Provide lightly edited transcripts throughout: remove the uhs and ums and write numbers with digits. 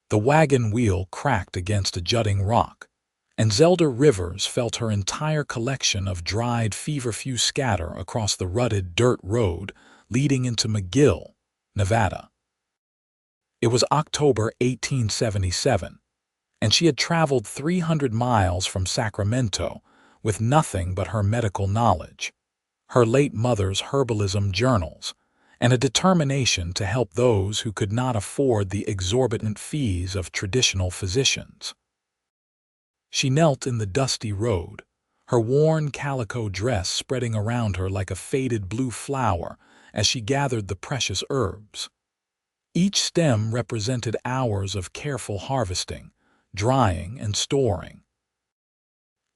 The wagon wheel cracked against a jutting rock, and Zelda Rivers felt her entire collection of dried feverfew scatter across the rutted dirt road leading into McGill, Nevada. It was October 1877, and she had traveled 300 miles from Sacramento with nothing but her medical knowledge, her late mother's herbalism journals, and a determination to help those who could not afford the exorbitant fees of traditional physicians. She knelt in the dusty road, her worn calico dress spreading around her like a faded blue flower as she gathered the precious herbs. Each stem represented hours of careful harvesting, drying, and storing.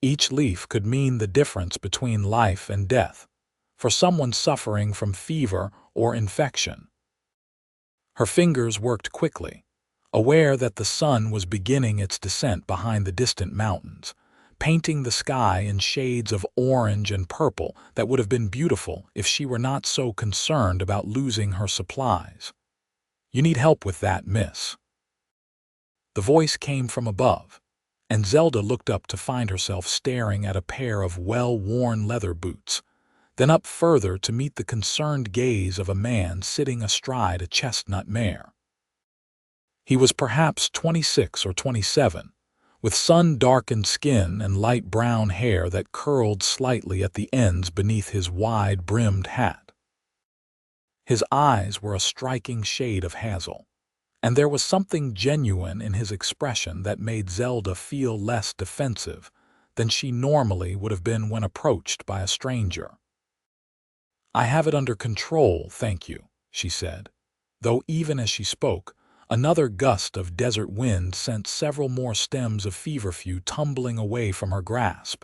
Each leaf could mean the difference between life and death for someone suffering from fever or infection. Her fingers worked quickly, aware that the sun was beginning its descent behind the distant mountains, painting the sky in shades of orange and purple that would have been beautiful if she were not so concerned about losing her supplies. "You need help with that, miss." The voice came from above, and Zelda looked up to find herself staring at a pair of well-worn leather boots, then up further to meet the concerned gaze of a man sitting astride a chestnut mare. He was perhaps 26 or 27, with sun-darkened skin and light brown hair that curled slightly at the ends beneath his wide-brimmed hat. His eyes were a striking shade of hazel, and there was something genuine in his expression that made Zelda feel less defensive than she normally would have been when approached by a stranger. "I have it under control, thank you," she said, though even as she spoke, another gust of desert wind sent several more stems of feverfew tumbling away from her grasp.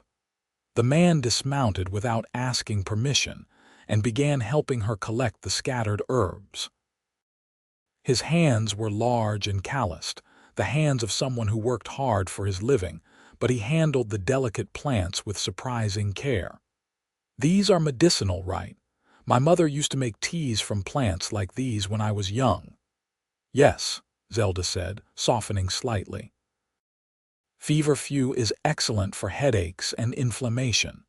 The man dismounted without asking permission and began helping her collect the scattered herbs. His hands were large and calloused, the hands of someone who worked hard for his living, but he handled the delicate plants with surprising care. "These are medicinal, right? My mother used to make teas from plants like these when I was young." "Yes," Zelda said, softening slightly. "Feverfew is excellent for headaches and inflammation.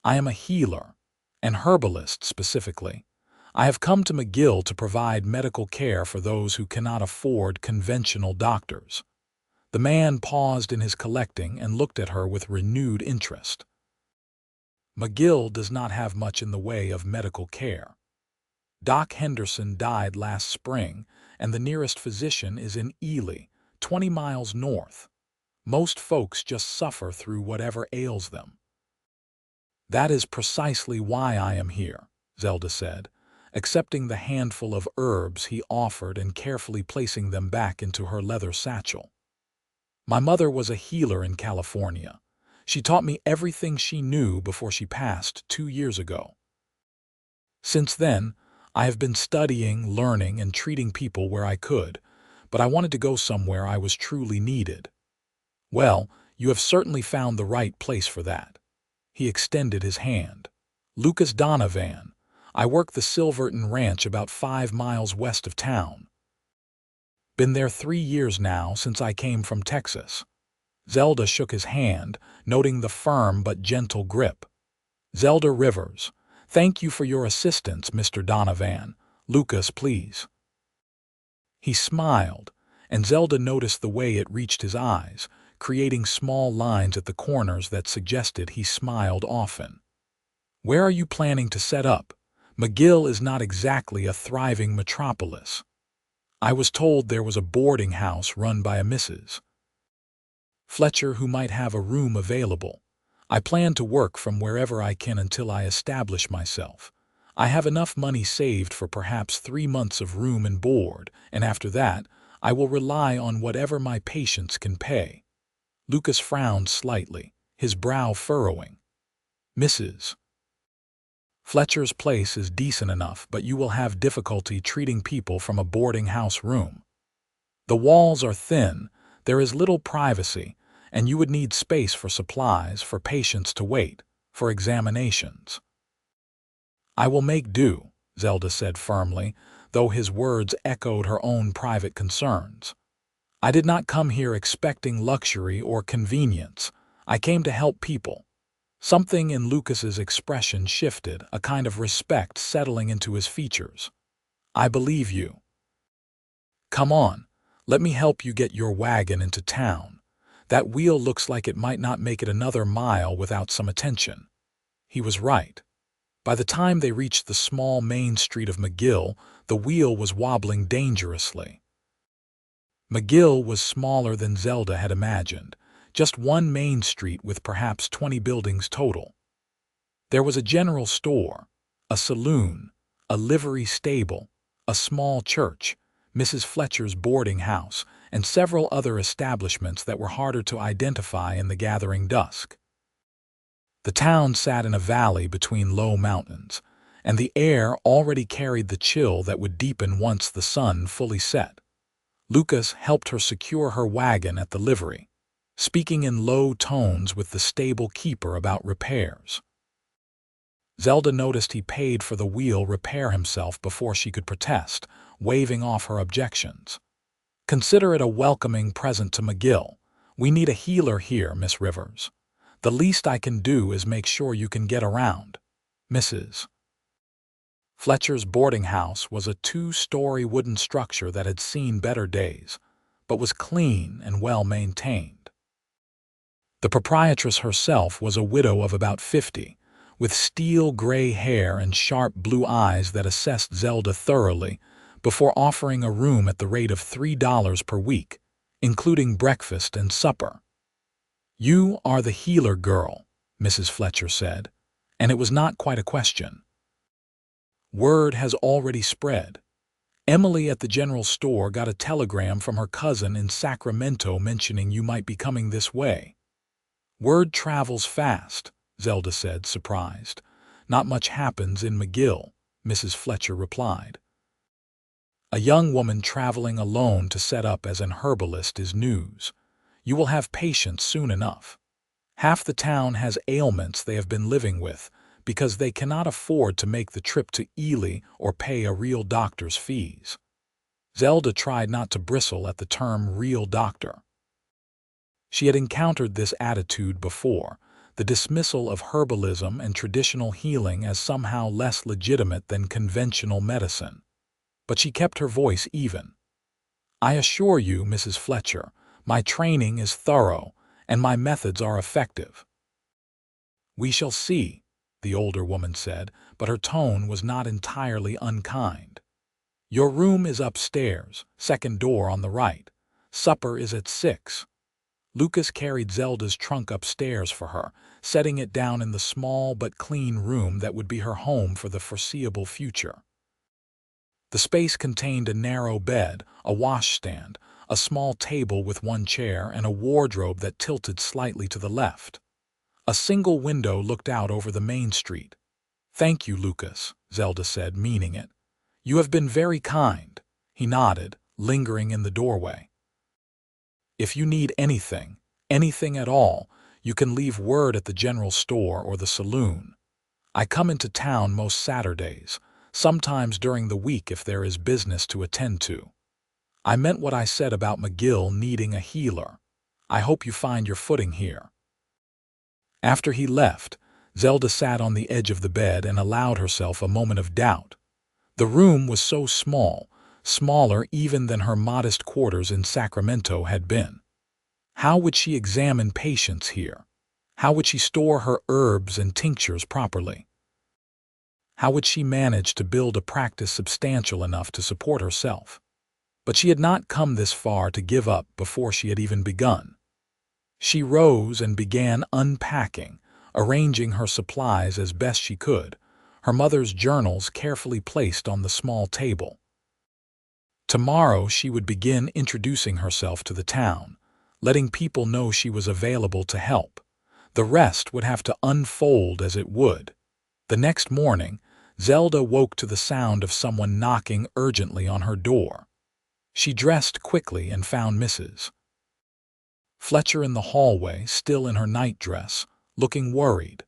I am a healer, an herbalist specifically. I have come to McGill to provide medical care for those who cannot afford conventional doctors." The man paused in his collecting and looked at her with renewed interest. "McGill does not have much in the way of medical care. Doc Henderson died last spring, and the nearest physician is in Ely, 20 miles north. Most folks just suffer through whatever ails them." "That is precisely why I am here," Zelda said, accepting the handful of herbs he offered and carefully placing them back into her leather satchel. "My mother was a healer in California. She taught me everything she knew before she passed 2 years ago. Since then, I have been studying, learning, and treating people where I could, but I wanted to go somewhere I was truly needed." "Well, you have certainly found the right place for that." He extended his hand. "Lucas Donovan. I work the Silverton Ranch about 5 miles west of town. Been there 3 years now since I came from Texas." Zelda shook his hand, noting the firm but gentle grip. "Zelda Rivers. Thank you for your assistance, Mr. Donovan. Lucas, please." He smiled, and Zelda noticed the way it reached his eyes, creating small lines at the corners that suggested he smiled often. "Where are you planning to set up? McGill is not exactly a thriving metropolis. I was told there was a boarding house run by a Mrs. Fletcher who might have a room available. I plan to work from wherever I can until I establish myself. I have enough money saved for perhaps 3 months of room and board, and after that, I will rely on whatever my patients can pay." Lucas frowned slightly, his brow furrowing. "Mrs. Fletcher's place is decent enough, but you will have difficulty treating people from a boarding house room. The walls are thin, there is little privacy, and you would need space for supplies, for patients to wait, for examinations." "I will make do," Zelda said firmly, though his words echoed her own private concerns. I did not come here expecting luxury or convenience. I came to help people. Something in Lucas's expression shifted, a kind of respect settling into his features. I believe you. Come on, let me help you get your wagon into town. That wheel looks like it might not make it another mile without some attention. He was right. By the time they reached the small main street of McGill, the wheel was wobbling dangerously. McGill was smaller than Zelda had imagined, just one main street with perhaps 20 buildings total. There was a general store, a saloon, a livery stable, a small church, Mrs. Fletcher's boarding house, and several other establishments that were harder to identify in the gathering dusk. The town sat in a valley between low mountains, and the air already carried the chill that would deepen once the sun fully set. Lucas helped her secure her wagon at the livery, speaking in low tones with the stable keeper about repairs. Zelda noticed he paid for the wheel repair himself before she could protest, waving off her objections. Consider it a welcoming present to McGill. We need a healer here, Miss Rivers. The least I can do is make sure you can get around. Mrs. Fletcher's boarding house was a 2-story wooden structure that had seen better days, but was clean and well maintained. The proprietress herself was a widow of about 50, with steel gray hair and sharp blue eyes that assessed Zelda thoroughly before offering a room at the rate of $3 per week, including breakfast and supper. You are the healer girl, Mrs. Fletcher said, and it was not quite a question. Word has already spread. Emily at the general store got a telegram from her cousin in Sacramento mentioning you might be coming this way. Word travels fast, Zelda said, surprised. Not much happens in McGill, Mrs. Fletcher replied. A young woman traveling alone to set up as an herbalist is news. You will have patients soon enough. Half the town has ailments they have been living with because they cannot afford to make the trip to Ely or pay a real doctor's fees. Zelda tried not to bristle at the term real doctor. She had encountered this attitude before, the dismissal of herbalism and traditional healing as somehow less legitimate than conventional medicine. But she kept her voice even. I assure you, Mrs. Fletcher, my training is thorough, and my methods are effective. We shall see, the older woman said, but her tone was not entirely unkind. Your room is upstairs, second door on the right. Supper is at 6. Lucas carried Zelda's trunk upstairs for her, setting it down in the small but clean room that would be her home for the foreseeable future. The space contained a narrow bed, a washstand, a small table with one chair, and a wardrobe that tilted slightly to the left. A single window looked out over the main street. Thank you, Lucas, Zelda said, meaning it. You have been very kind. He nodded, lingering in the doorway. If you need anything at all, you can leave word at the general store or the saloon. I come into town most Saturdays, sometimes during the week if there is business to attend to. I meant what I said about McGill needing a healer. I hope you find your footing here. After he left, Zelda sat on the edge of the bed and allowed herself a moment of doubt. The room was so small, smaller even than her modest quarters in Sacramento had been. How would she examine patients here? How would she store her herbs and tinctures properly? How would she manage to build a practice substantial enough to support herself? But she had not come this far to give up before she had even begun. She rose and began unpacking, arranging her supplies as best she could, her mother's journals carefully placed on the small table. Tomorrow she would begin introducing herself to the town, letting people know she was available to help. The rest would have to unfold as it would. The next morning, Zelda woke to the sound of someone knocking urgently on her door. She dressed quickly and found Mrs. Fletcher in the hallway, still in her nightdress, looking worried.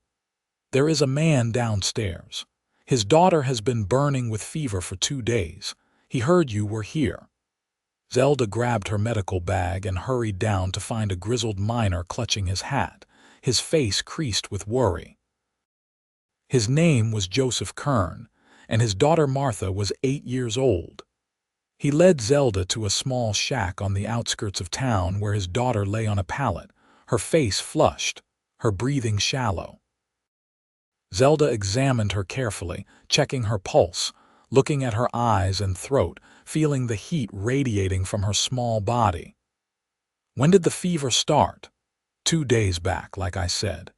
There is a man downstairs. His daughter has been burning with fever for 2 days. He heard you were here. Zelda grabbed her medical bag and hurried down to find a grizzled miner clutching his hat, his face creased with worry. His name was Joseph Kern, and his daughter Martha was 8 years old. He led Zelda to a small shack on the outskirts of town where his daughter lay on a pallet, her face flushed, her breathing shallow. Zelda examined her carefully, checking her pulse, looking at her eyes and throat, feeling the heat radiating from her small body. When did the fever start? 2 days back, like I said.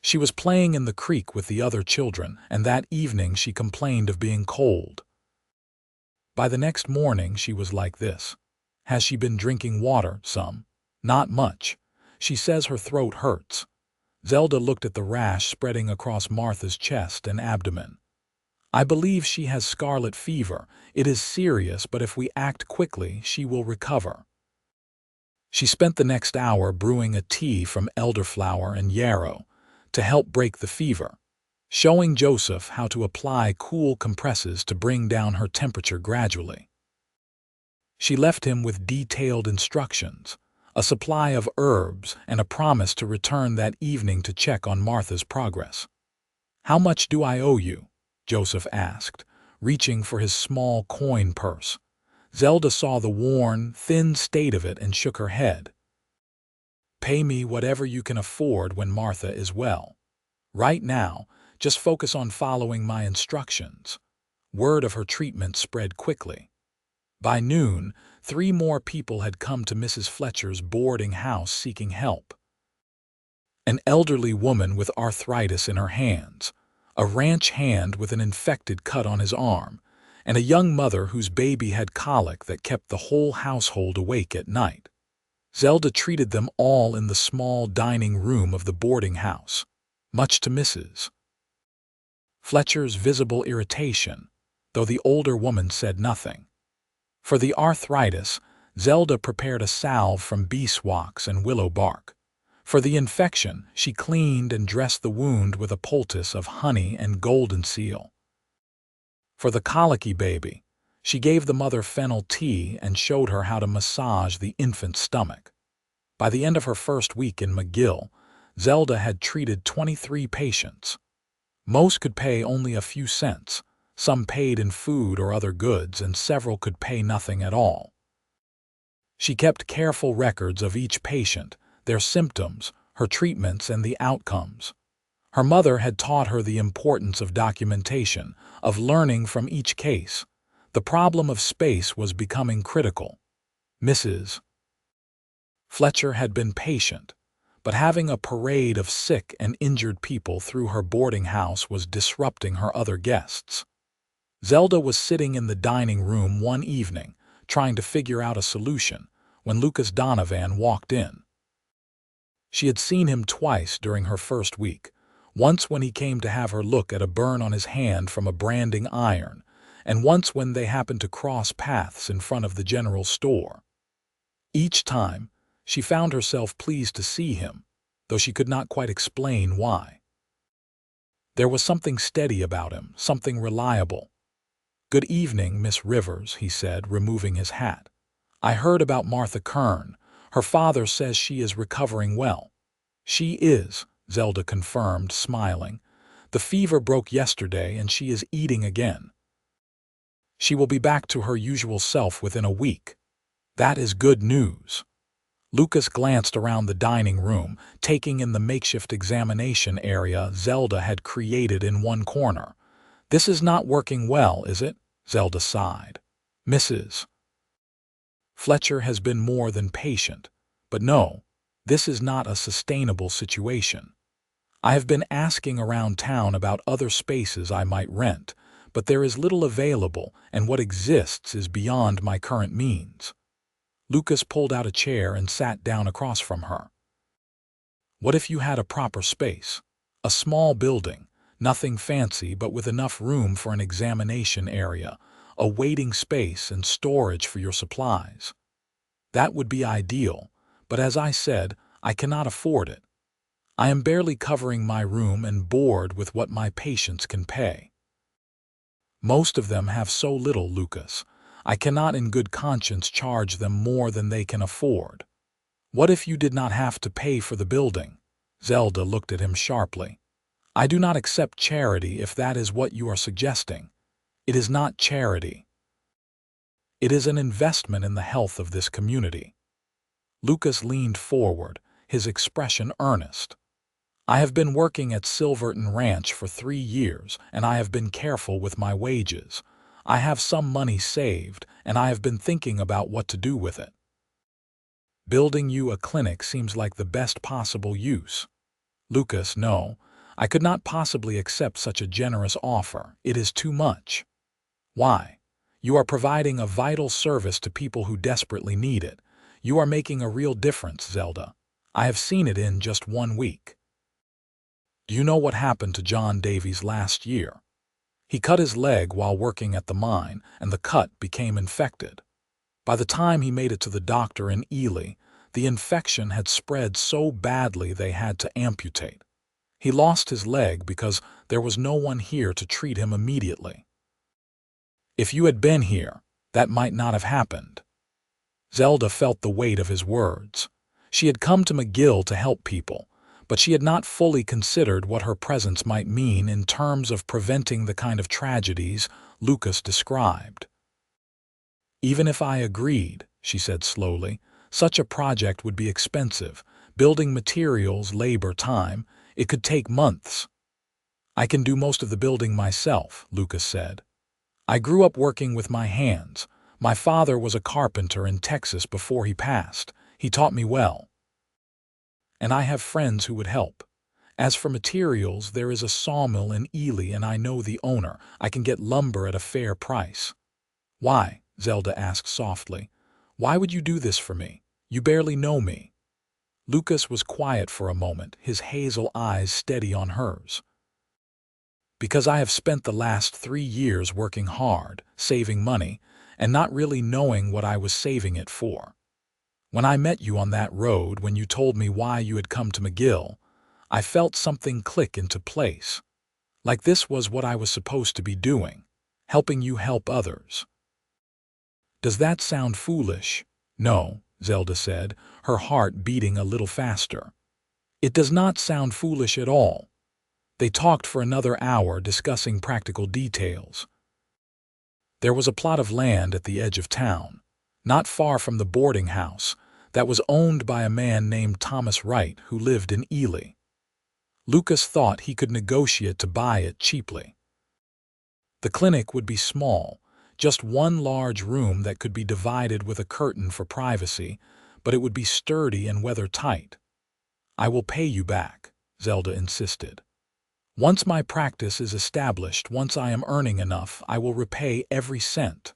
She was playing in the creek with the other children, and that evening she complained of being cold. By the next morning she was like this. Has she been drinking water? Some. Not much. She says her throat hurts. Zelda looked at the rash spreading across Martha's chest and abdomen. I believe she has scarlet fever. It is serious, but if we act quickly, she will recover. She spent the next hour brewing a tea from elderflower and yarrow to help break the fever, showing Joseph how to apply cool compresses to bring down her temperature gradually. She left him with detailed instructions, a supply of herbs, and a promise to return that evening to check on Martha's progress. "How much do I owe you?" Joseph asked, reaching for his small coin purse. Zelda saw the worn, thin state of it and shook her head. "Pay me whatever you can afford when Martha is well. Right now, just focus on following my instructions." Word of her treatment spread quickly. By noon, 3 more people had come to Mrs. Fletcher's boarding house seeking help. An elderly woman with arthritis in her hands, a ranch hand with an infected cut on his arm, and a young mother whose baby had colic that kept the whole household awake at night. Zelda treated them all in the small dining room of the boarding house, much to Mrs. Fletcher's visible irritation, though the older woman said nothing. For the arthritis, Zelda prepared a salve from beeswax and willow bark. For the infection, she cleaned and dressed the wound with a poultice of honey and golden seal. For the colicky baby, she gave the mother fennel tea and showed her how to massage the infant's stomach. By the end of her first week in McGill, Zelda had treated 23 patients. Most could pay only a few cents, some paid in food or other goods, and several could pay nothing at all. She kept careful records of each patient, their symptoms, her treatments, and the outcomes. Her mother had taught her the importance of documentation, of learning from each case. The problem of space was becoming critical. Mrs. Fletcher had been patient, but having a parade of sick and injured people through her boarding house was disrupting her other guests. Zelda was sitting in the dining room one evening, trying to figure out a solution, when Lucas Donovan walked in. She had seen him twice during her first week, once when he came to have her look at a burn on his hand from a branding iron, and once when they happened to cross paths in front of the general store. Each time, she found herself pleased to see him, though she could not quite explain why. There was something steady about him, something reliable. "Good evening, Miss Rivers," he said, removing his hat. "I heard about Martha Kern. Her father says she is recovering well." "She is," Zelda confirmed, smiling. "The fever broke yesterday and she is eating again. She will be back to her usual self within a week." "That is good news." Lucas glanced around the dining room, taking in the makeshift examination area Zelda had created in one corner. "This is not working well, is it?" Zelda sighed. "Mrs. Fletcher has been more than patient, but no, this is not a sustainable situation. I have been asking around town about other spaces I might rent, but there is little available, and what exists is beyond my current means." Lucas pulled out a chair and sat down across from her. "What if you had a proper space? A small building, nothing fancy but with enough room for an examination area, a waiting space and storage for your supplies. That would be ideal, but as I said, I cannot afford it. I am barely covering my room and board with what my patients can pay." "Most of them have so little, Lucas. I cannot in good conscience charge them more than they can afford. What if you did not have to pay for the building? Zelda looked at him sharply. I do not accept charity if that is what you are suggesting. It is not charity. It is an investment in the health of this community. Lucas leaned forward, his expression earnest. I have been working at Silverton Ranch for 3 years, and I have been careful with my wages. I have some money saved, and I have been thinking about what to do with it. Building you a clinic seems like the best possible use. Lucas, no, I could not possibly accept such a generous offer. It is too much. Why? You are providing a vital service to people who desperately need it. You are making a real difference, Zelda. I have seen it in just 1 week. Do you know what happened to John Davies last year? He cut his leg while working at the mine, and the cut became infected. By the time he made it to the doctor in Ely, the infection had spread so badly they had to amputate. He lost his leg because there was no one here to treat him immediately. If you had been here, that might not have happened. Zelda felt the weight of his words. She had come to McGill to help people, but she had not fully considered what her presence might mean in terms of preventing the kind of tragedies Lucas described. Even if I agreed, she said slowly, such a project would be expensive. Building materials, labor, time, it could take months. I can do most of the building myself, Lucas said. I grew up working with my hands. My father was a carpenter in Texas before he passed. He taught me well. And I have friends who would help. As for materials, there is a sawmill in Ely and I know the owner. I can get lumber at a fair price. Why? Zelda asked softly. Why would you do this for me? You barely know me. Lucas was quiet for a moment, his hazel eyes steady on hers. Because I have spent the last 3 years working hard, saving money, and not really knowing what I was saving it for. When I met you on that road, when you told me why you had come to McGill, I felt something click into place. Like this was what I was supposed to be doing, helping you help others. Does that sound foolish? No, Zelda said, her heart beating a little faster. It does not sound foolish at all. They talked for another hour discussing practical details. There was a plot of land at the edge of town, not far from the boarding house, that was owned by a man named Thomas Wright who lived in Ely. Lucas thought he could negotiate to buy it cheaply. The clinic would be small, just one large room that could be divided with a curtain for privacy, but it would be sturdy and weather-tight. I will pay you back, Zelda insisted. Once my practice is established, once I am earning enough, I will repay every cent.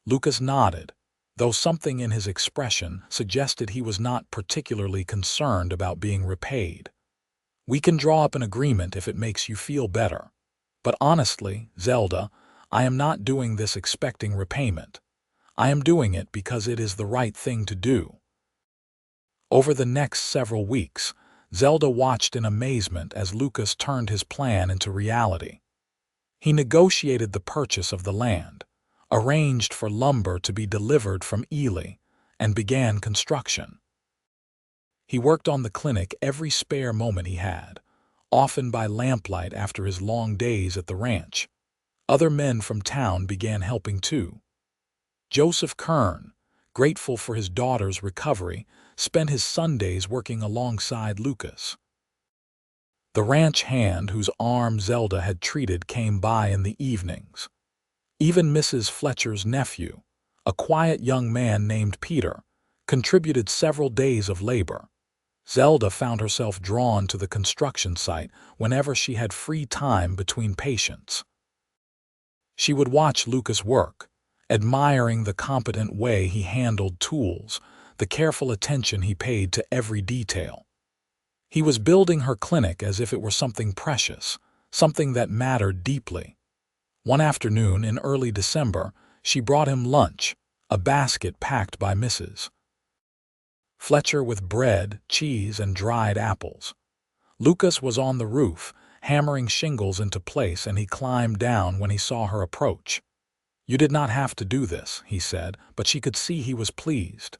Lucas nodded, though something in his expression suggested he was not particularly concerned about being repaid. We can draw up an agreement if it makes you feel better. But honestly, Zelda, I am not doing this expecting repayment. I am doing it because it is the right thing to do. Over the next several weeks, Zelda watched in amazement as Lucas turned his plan into reality. He negotiated the purchase of the land, arranged for lumber to be delivered from Ely, and began construction. He worked on the clinic every spare moment he had, often by lamplight after his long days at the ranch. Other men from town began helping too. Joseph Kern, grateful for his daughter's recovery, spent his Sundays working alongside Lucas. The ranch hand whose arm Zelda had treated came by in the evenings. Even Mrs. Fletcher's nephew, a quiet young man named Peter, contributed several days of labor. Zelda found herself drawn to the construction site whenever she had free time between patients. She would watch Lucas work, admiring the competent way he handled tools, the careful attention he paid to every detail. He was building her clinic as if it were something precious, something that mattered deeply. One afternoon in early December, she brought him lunch, a basket packed by Mrs. Fletcher with bread, cheese, and dried apples. Lucas was on the roof, hammering shingles into place, and he climbed down when he saw her approach. "You did not have to do this," he said, but she could see he was pleased.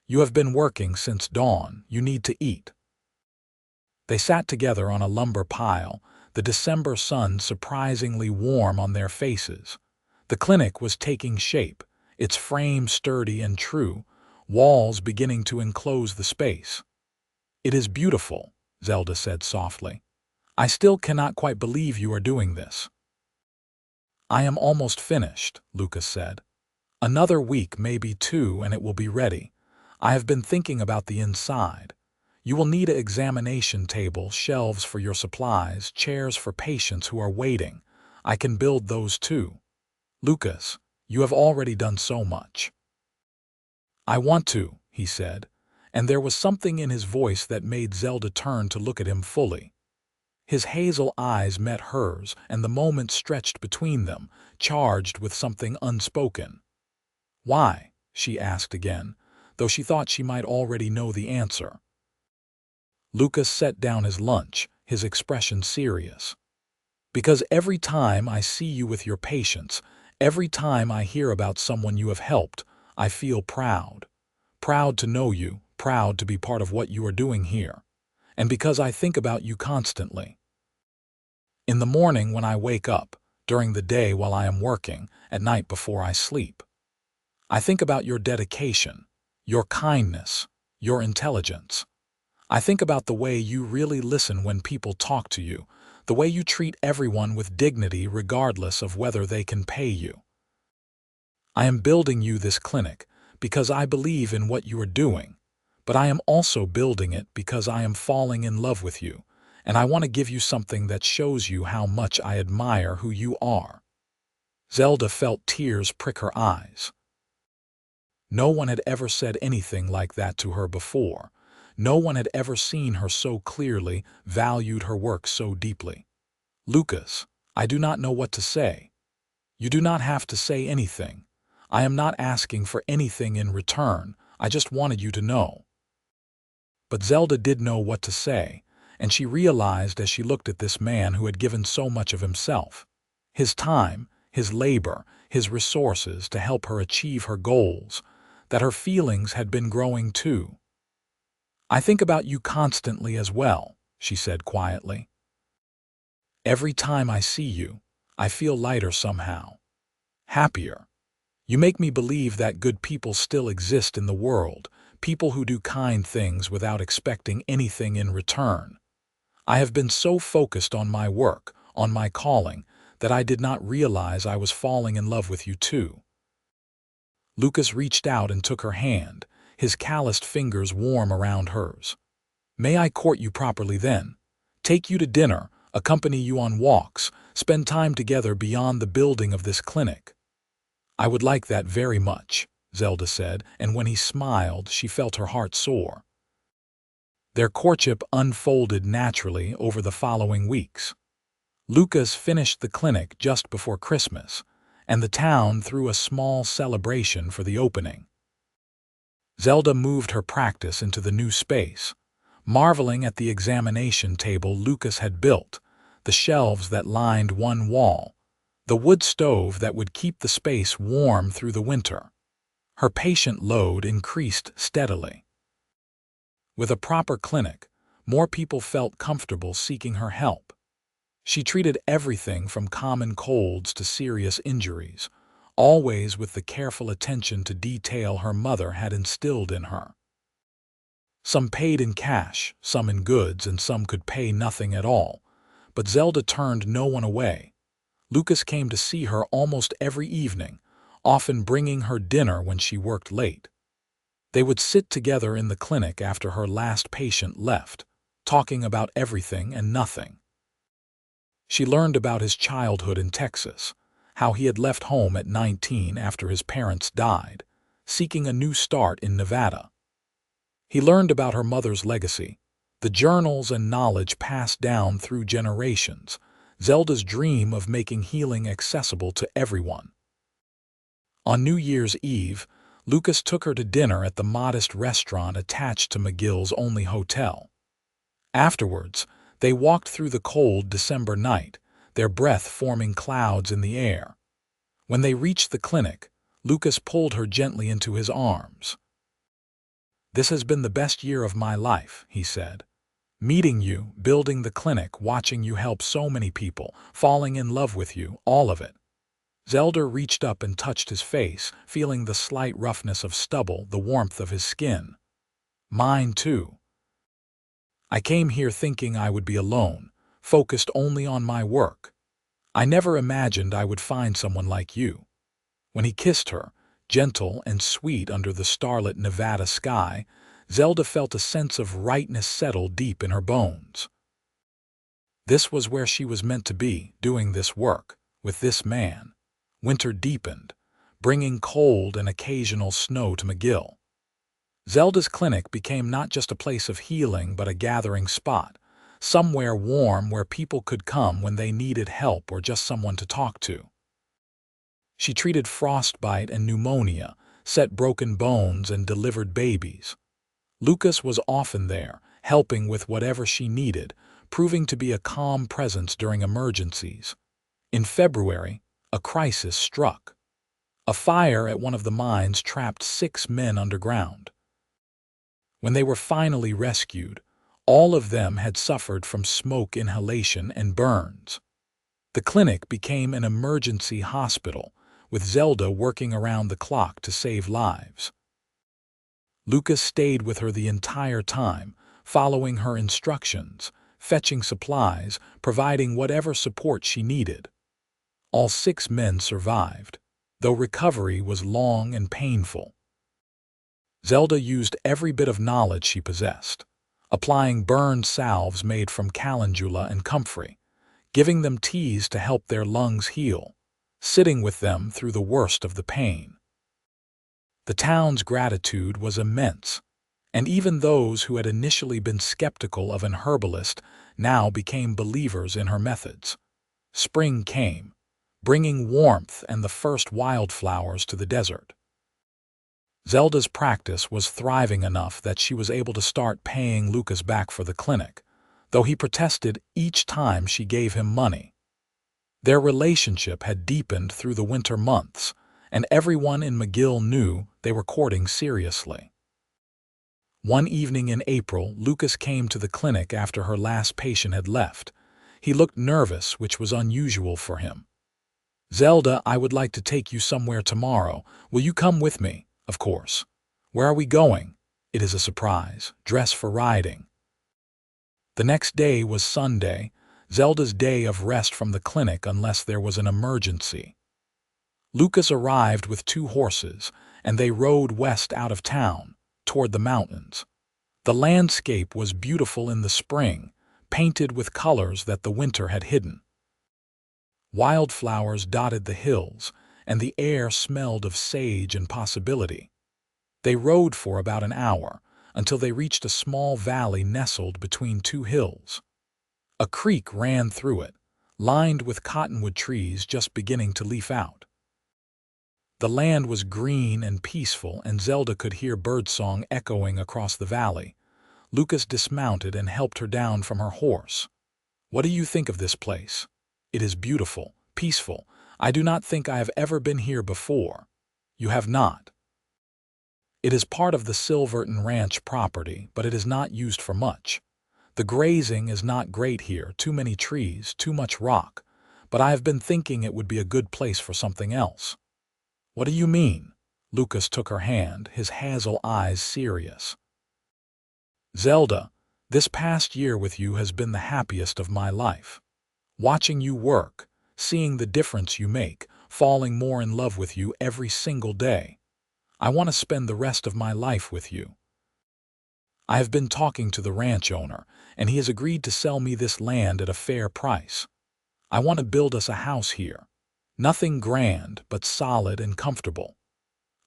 "You have been working since dawn. You need to eat." They sat together on a lumber pile, the December sun surprisingly warm on their faces. The clinic was taking shape, its frame sturdy and true, walls beginning to enclose the space. "It is beautiful," Zelda said softly. "I still cannot quite believe you are doing this." "I am almost finished," Lucas said. "Another week, maybe two, and it will be ready. I have been thinking about the inside. You will need an examination table, shelves for your supplies, chairs for patients who are waiting. I can build those too. Lucas, you have already done so much." "I want to," he said, and there was something in his voice that made Zelda turn to look at him fully. His hazel eyes met hers, and the moment stretched between them, charged with something unspoken. "Why?" she asked again, though she thought she might already know the answer. Lucas set down his lunch, his expression serious. "Because every time I see you with your patients, every time I hear about someone you have helped, I feel proud. Proud to know you, proud to be part of what you are doing here. And because I think about you constantly. In the morning when I wake up, during the day while I am working, at night before I sleep. I think about your dedication, your kindness, your intelligence. I think about the way you really listen when people talk to you, the way you treat everyone with dignity regardless of whether they can pay you. I am building you this clinic because I believe in what you are doing, but I am also building it because I am falling in love with you, and I want to give you something that shows you how much I admire who you are." Zelda felt tears prick her eyes. No one had ever said anything like that to her before. No one had ever seen her so clearly, valued her work so deeply. "Lucas, I do not know what to say." "You do not have to say anything. I am not asking for anything in return. I just wanted you to know." But Zelda did know what to say, and she realized as she looked at this man who had given so much of himself. His time, his labor, his resources to help her achieve her goals, that her feelings had been growing too. "I think about you constantly as well," she said quietly. "Every time I see you, I feel lighter somehow. Happier. You make me believe that good people still exist in the world, people who do kind things without expecting anything in return. I have been so focused on my work, on my calling, that I did not realize I was falling in love with you too." Lucas reached out and took her hand, his calloused fingers warm around hers. "May I court you properly then? Take you to dinner, accompany you on walks, spend time together beyond the building of this clinic?" "I would like that very much," Zelda said, and when he smiled, she felt her heart soar. Their courtship unfolded naturally over the following weeks. Lucas finished the clinic just before Christmas, and the town threw a small celebration for the opening. Zelda moved her practice into the new space, marveling at the examination table Lucas had built, the shelves that lined one wall, the wood stove that would keep the space warm through the winter. Her patient load increased steadily. With a proper clinic, more people felt comfortable seeking her help. She treated everything from common colds to serious injuries, always with the careful attention to detail her mother had instilled in her. Some paid in cash, some in goods, and some could pay nothing at all, but Zelda turned no one away. Lucas came to see her almost every evening, often bringing her dinner when she worked late. They would sit together in the clinic after her last patient left, talking about everything and nothing. She learned about his childhood in Texas, how he had left home at 19 after his parents died, seeking a new start in Nevada. He learned about her mother's legacy, the journals and knowledge passed down through generations, Zelda's dream of making healing accessible to everyone. On New Year's Eve, Lucas took her to dinner at the modest restaurant attached to McGill's only hotel. Afterwards, they walked through the cold December night, their breath forming clouds in the air. When they reached the clinic, Lucas pulled her gently into his arms. "This has been the best year of my life," he said. "Meeting you, building the clinic, watching you help so many people, falling in love with you, all of it." Zelda reached up and touched his face, feeling the slight roughness of stubble, the warmth of his skin. "Mine too. I came here thinking I would be alone, focused only on my work. I never imagined I would find someone like you." When he kissed her, gentle and sweet under the starlit Nevada sky, Zelda felt a sense of rightness settle deep in her bones. This was where she was meant to be, doing this work, with this man. Winter deepened, bringing cold and occasional snow to McGill. Zelda's clinic became not just a place of healing but a gathering spot, somewhere warm where people could come when they needed help or just someone to talk to. She treated frostbite and pneumonia, set broken bones, and delivered babies. Lucas was often there, helping with whatever she needed, proving to be a calm presence during emergencies. In February, a crisis struck. A fire at one of the mines trapped 6 men underground. When they were finally rescued, all of them had suffered from smoke inhalation and burns. The clinic became an emergency hospital, with Zelda working around the clock to save lives. Lucas stayed with her the entire time, following her instructions, fetching supplies, providing whatever support she needed. All 6 men survived, though recovery was long and painful. Zelda used every bit of knowledge she possessed, applying burn salves made from calendula and comfrey, giving them teas to help their lungs heal, sitting with them through the worst of the pain. The town's gratitude was immense, and even those who had initially been skeptical of an herbalist now became believers in her methods. Spring came, bringing warmth and the first wildflowers to the desert. Zelda's practice was thriving enough that she was able to start paying Lucas back for the clinic, though he protested each time she gave him money. Their relationship had deepened through the winter months, and everyone in McGill knew they were courting seriously. One evening in April, Lucas came to the clinic after her last patient had left. He looked nervous, which was unusual for him. "Zelda, I would like to take you somewhere tomorrow. Will you come with me?" "Of course." "Where are we going?" "It is a surprise. Dress for riding." The next day was Sunday, Zelda's day of rest from the clinic unless there was an emergency. Lucas arrived with 2 horses, and they rode west out of town, toward the mountains. The landscape was beautiful in the spring, painted with colors that the winter had hidden. Wildflowers dotted the hills, and the air smelled of sage and possibility. They rode for about an hour, until they reached a small valley nestled between 2 hills. A creek ran through it, lined with cottonwood trees just beginning to leaf out. The land was green and peaceful, and Zelda could hear birdsong echoing across the valley. Lucas dismounted and helped her down from her horse. "What do you think of this place?" "It is beautiful, peaceful. I do not think I have ever been here before." "You have not." "It is part of the Silverton Ranch property, but it is not used for much. The grazing is not great here, too many trees, too much rock, but I have been thinking it would be a good place for something else." "What do you mean?" Lucas took her hand, his hazel eyes serious. "Zelda, this past year with you has been the happiest of my life. Watching you work, seeing the difference you make, falling more in love with you every single day. I want to spend the rest of my life with you. I have been talking to the ranch owner, and he has agreed to sell me this land at a fair price. I want to build us a house here. Nothing grand, but solid and comfortable.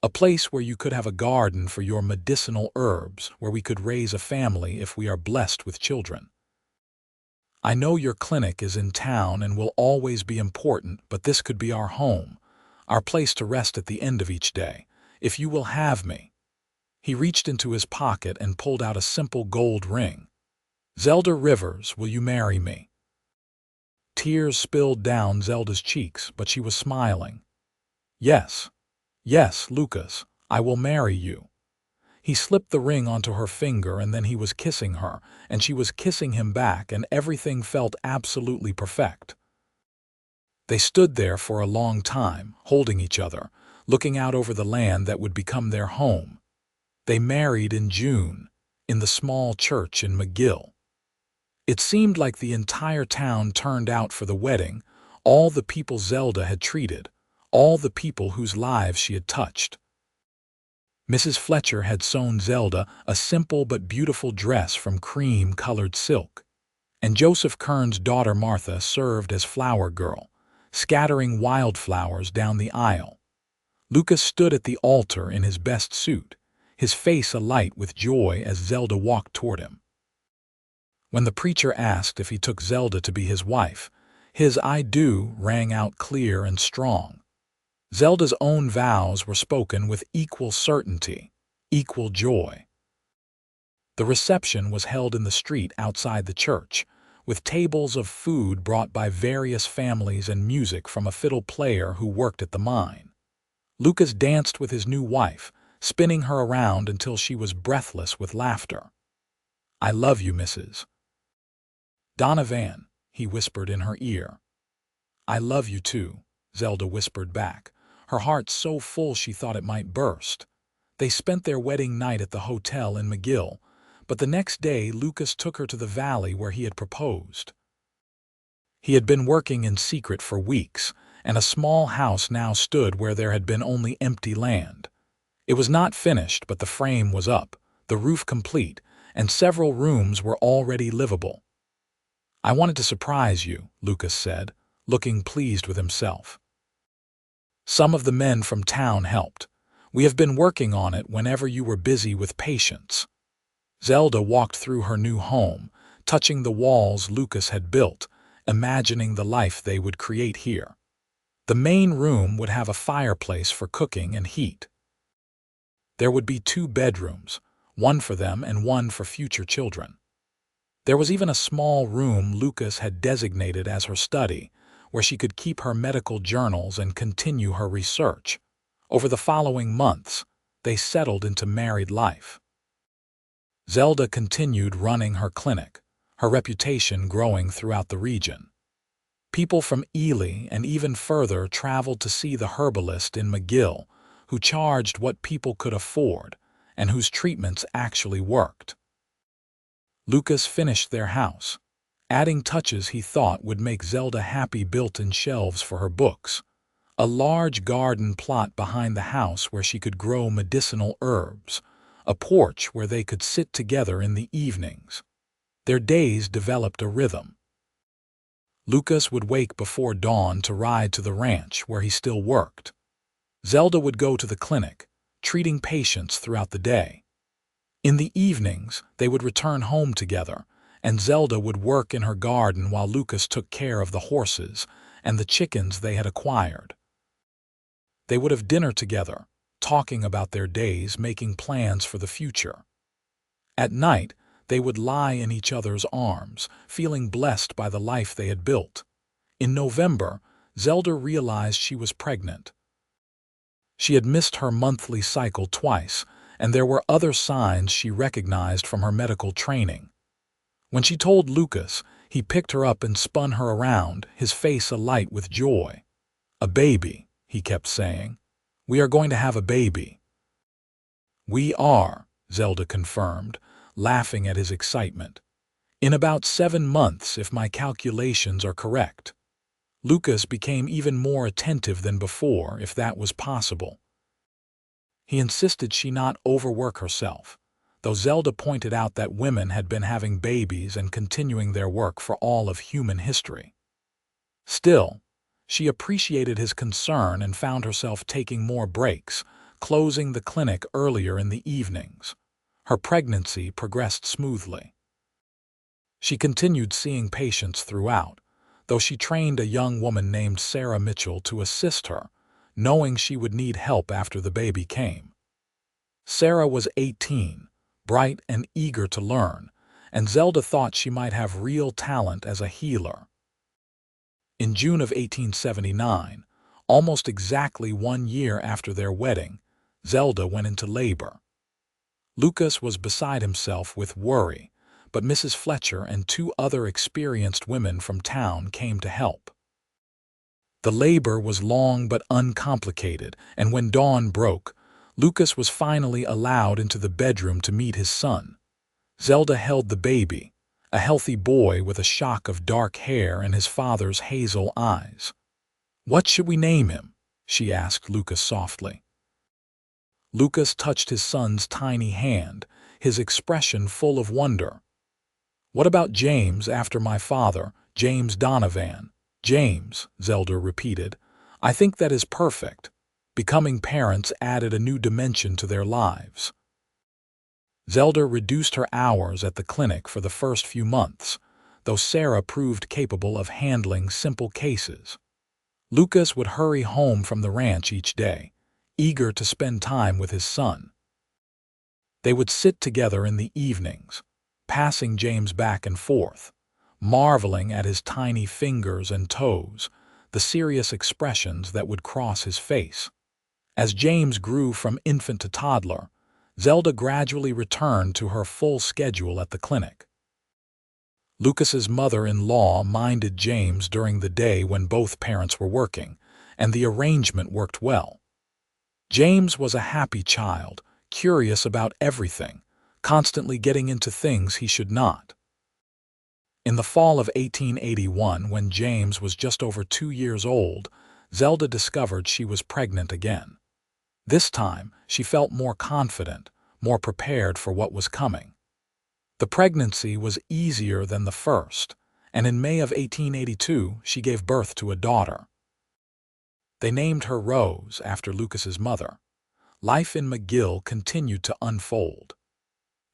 A place where you could have a garden for your medicinal herbs, where we could raise a family if we are blessed with children. I know your clinic is in town and will always be important, but this could be our home, our place to rest at the end of each day, if you will have me." He reached into his pocket and pulled out a simple gold ring. "Zelda Rivers, will you marry me?" Tears spilled down Zelda's cheeks, but she was smiling. Yes, yes, Lucas, I will marry you. He slipped the ring onto her finger and then he was kissing her, and she was kissing him back, and everything felt absolutely perfect. They stood there for a long time, holding each other, looking out over the land that would become their home. They married in June, in the small church in McGill. It seemed like the entire town turned out for the wedding, all the people Zelda had treated, all the people whose lives she had touched. Mrs. Fletcher had sewn Zelda a simple but beautiful dress from cream-colored silk, and Joseph Kern's daughter Martha served as flower girl, scattering wildflowers down the aisle. Lucas stood at the altar in his best suit, his face alight with joy as Zelda walked toward him. When the preacher asked if he took Zelda to be his wife, his "I do" rang out clear and strong. Zelda's own vows were spoken with equal certainty, equal joy. The reception was held in the street outside the church, with tables of food brought by various families and music from a fiddle player who worked at the mine. Lucas danced with his new wife, spinning her around until she was breathless with laughter. "I love you, Mrs. Donovan," he whispered in her ear. "I love you too," Zelda whispered back, her heart so full she thought it might burst. They spent their wedding night at the hotel in McGill, but the next day Lucas took her to the valley where he had proposed. He had been working in secret for weeks, and a small house now stood where there had been only empty land. It was not finished, but the frame was up, the roof complete, and several rooms were already livable. "I wanted to surprise you," Lucas said, looking pleased with himself. "Some of the men from town helped. We have been working on it whenever you were busy with patients." Zelda walked through her new home, touching the walls Lucas had built, imagining the life they would create here. The main room would have a fireplace for cooking and heat. There would be 2 bedrooms, one for them and one for future children. There was even a small room Lucas had designated as her study, where she could keep her medical journals and continue her research. Over the following months, they settled into married life. Zelda continued running her clinic, her reputation growing throughout the region. People from Ely and even further traveled to see the herbalist in McGill, who charged what people could afford and whose treatments actually worked. Lucas finished their house, adding touches he thought would make Zelda happy: built-in shelves for her books, a large garden plot behind the house where she could grow medicinal herbs, a porch where they could sit together in the evenings. Their days developed a rhythm. Lucas would wake before dawn to ride to the ranch where he still worked. Zelda would go to the clinic, treating patients throughout the day. In the evenings, they would return home together, and Zelda would work in her garden while Lucas took care of the horses and the chickens they had acquired. They would have dinner together, talking about their days, making plans for the future. At night, they would lie in each other's arms, feeling blessed by the life they had built. In November, Zelda realized she was pregnant. She had missed her monthly cycle twice, and there were other signs she recognized from her medical training. When she told Lucas, he picked her up and spun her around, his face alight with joy. "A baby," he kept saying. "We are going to have a baby." "We are," Zelda confirmed, laughing at his excitement. "In about 7 months, if my calculations are correct." Lucas became even more attentive than before, if that was possible. He insisted she not overwork herself, though Zelda pointed out that women had been having babies and continuing their work for all of human history. Still, she appreciated his concern and found herself taking more breaks, closing the clinic earlier in the evenings. Her pregnancy progressed smoothly. She continued seeing patients throughout, though she trained a young woman named Sarah Mitchell to assist her, knowing she would need help after the baby came. Sarah was 18, bright and eager to learn, and Zelda thought she might have real talent as a healer. In June of 1879, Almost exactly 1 year after their wedding, Zelda went into labor. Lucas was beside himself with worry, but Mrs. Fletcher and 2 other experienced women from town came to help. The labor was long but uncomplicated, and when dawn broke, Lucas was finally allowed into the bedroom to meet his son. Zelda held the baby, a healthy boy with a shock of dark hair and his father's hazel eyes. "What should we name him?" she asked Lucas softly. Lucas touched his son's tiny hand, his expression full of wonder. "What about James after my father, James Donovan?" "James," Zelda repeated. "I think that is perfect." Becoming parents added a new dimension to their lives. Zelda reduced her hours at the clinic for the first few months, though Sarah proved capable of handling simple cases. Lucas would hurry home from the ranch each day, eager to spend time with his son. They would sit together in the evenings, passing James back and forth, marveling at his tiny fingers and toes, the serious expressions that would cross his face. As James grew from infant to toddler, Zelda gradually returned to her full schedule at the clinic. Lucas's mother-in-law minded James during the day when both parents were working, and the arrangement worked well. James was a happy child, curious about everything, constantly getting into things he should not. In the fall of 1881, when James was just over 2 years old, Zelda discovered she was pregnant again. This time, she felt more confident, more prepared for what was coming. The pregnancy was easier than the first, and in May of 1882, she gave birth to a daughter. They named her Rose after Lucas's mother. Life in McGill continued to unfold.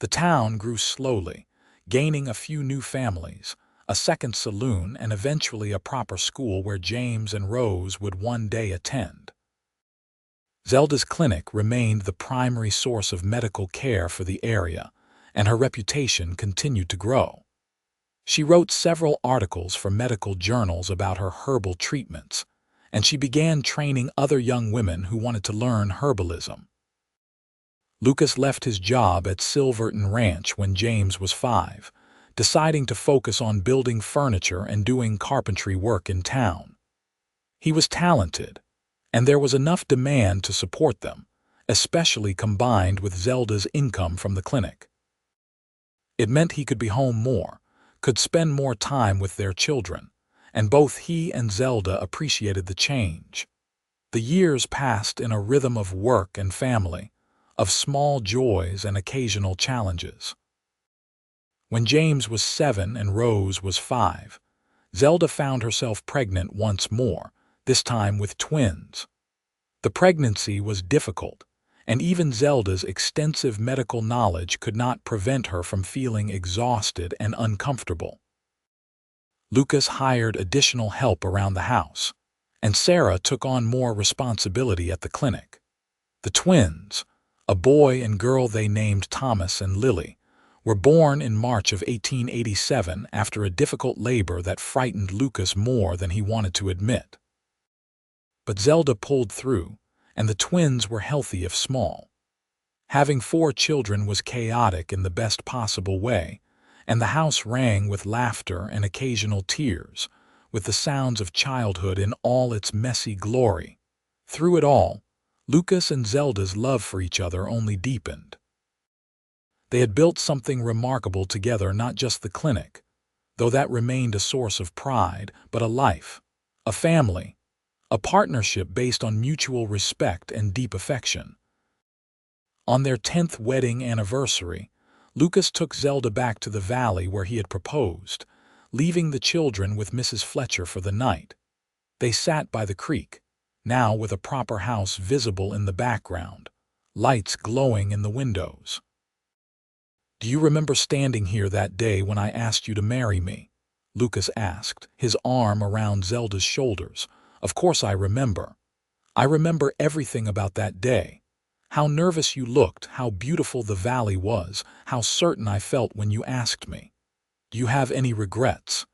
The town grew slowly, gaining a few new families, a second saloon, and eventually a proper school where James and Rose would one day attend. Zelda's clinic remained the primary source of medical care for the area, and her reputation continued to grow. She wrote several articles for medical journals about her herbal treatments, and she began training other young women who wanted to learn herbalism. Lucas left his job at Silverton Ranch when James was 5, deciding to focus on building furniture and doing carpentry work in town. He was talented, and there was enough demand to support them, especially combined with Zelda's income from the clinic. It meant he could be home more, could spend more time with their children, and both he and Zelda appreciated the change. The years passed in a rhythm of work and family, of small joys and occasional challenges. When James was 7 and Rose was 5, Zelda found herself pregnant once more, this time with twins. The pregnancy was difficult, and even Zelda's extensive medical knowledge could not prevent her from feeling exhausted and uncomfortable. Lucas hired additional help around the house, and Sarah took on more responsibility at the clinic. The twins, a boy and girl they named Thomas and Lily, were born in March of 1887 after a difficult labor that frightened Lucas more than he wanted to admit. But Zelda pulled through, and the twins were healthy if small. Having 4 children was chaotic in the best possible way, and the house rang with laughter and occasional tears, with the sounds of childhood in all its messy glory. Through it all, Lucas and Zelda's love for each other only deepened. They had built something remarkable together, not just the clinic, though that remained a source of pride, but a life, a family, a partnership based on mutual respect and deep affection. On their 10th wedding anniversary, Lucas took Zelda back to the valley where he had proposed, leaving the children with Mrs. Fletcher for the night. They sat by the creek, now with a proper house visible in the background, lights glowing in the windows. "Do you remember standing here that day when I asked you to marry me?" Lucas asked, his arm around Zelda's shoulders. "Of course I remember. I remember everything about that day. How nervous you looked, how beautiful the valley was, how certain I felt when you asked me. Do you have any regrets?"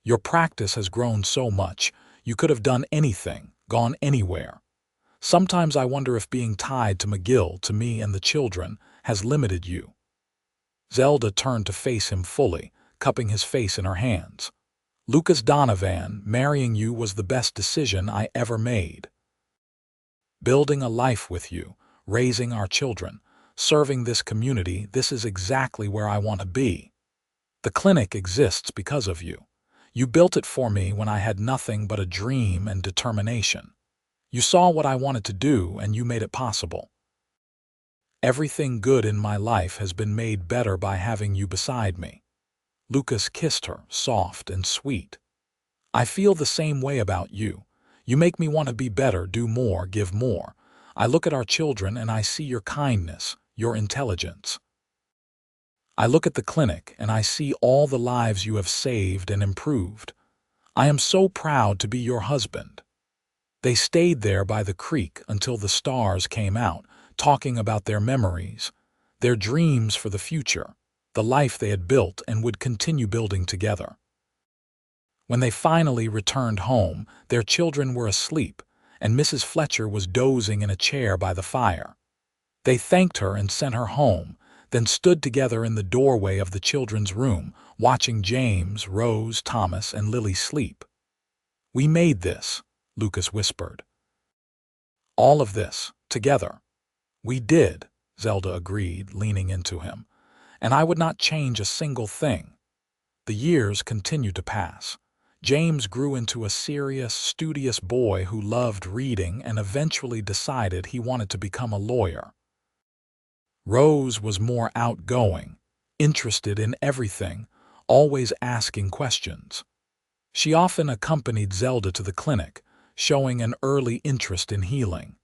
"Your practice has grown so much. You could have done anything, gone anywhere. Sometimes I wonder if being tied to McGill, to me and the children, has limited you." Zelda turned to face him fully, cupping his face in her hands. "Lucas Donovan, marrying you was the best decision I ever made. Building a life with you, raising our children, serving this community, this is exactly where I want to be. The clinic exists because of you. You built it for me when I had nothing but a dream and determination. You saw what I wanted to do and you made it possible. Everything good in my life has been made better by having you beside me." Lucas kissed her, soft and sweet. "I feel the same way about you. You make me want to be better, do more, give more. I look at our children and I see your kindness, your intelligence. I look at the clinic and I see all the lives you have saved and improved. I am so proud to be your husband." They stayed there by the creek until the stars came out, talking about their memories, their dreams for the future, the life they had built and would continue building together. When they finally returned home, their children were asleep, and Mrs. Fletcher was dozing in a chair by the fire. They thanked her and sent her home, then stood together in the doorway of the children's room, watching James, Rose, Thomas, and Lily sleep. "We made this," Lucas whispered. "All of this, together." "We did," Zelda agreed, leaning into him. "And I would not change a single thing." The years continued to pass. James grew into a serious, studious boy who loved reading and eventually decided he wanted to become a lawyer. Rose was more outgoing, interested in everything, always asking questions. She often accompanied Zelda to the clinic, showing an early interest in healing.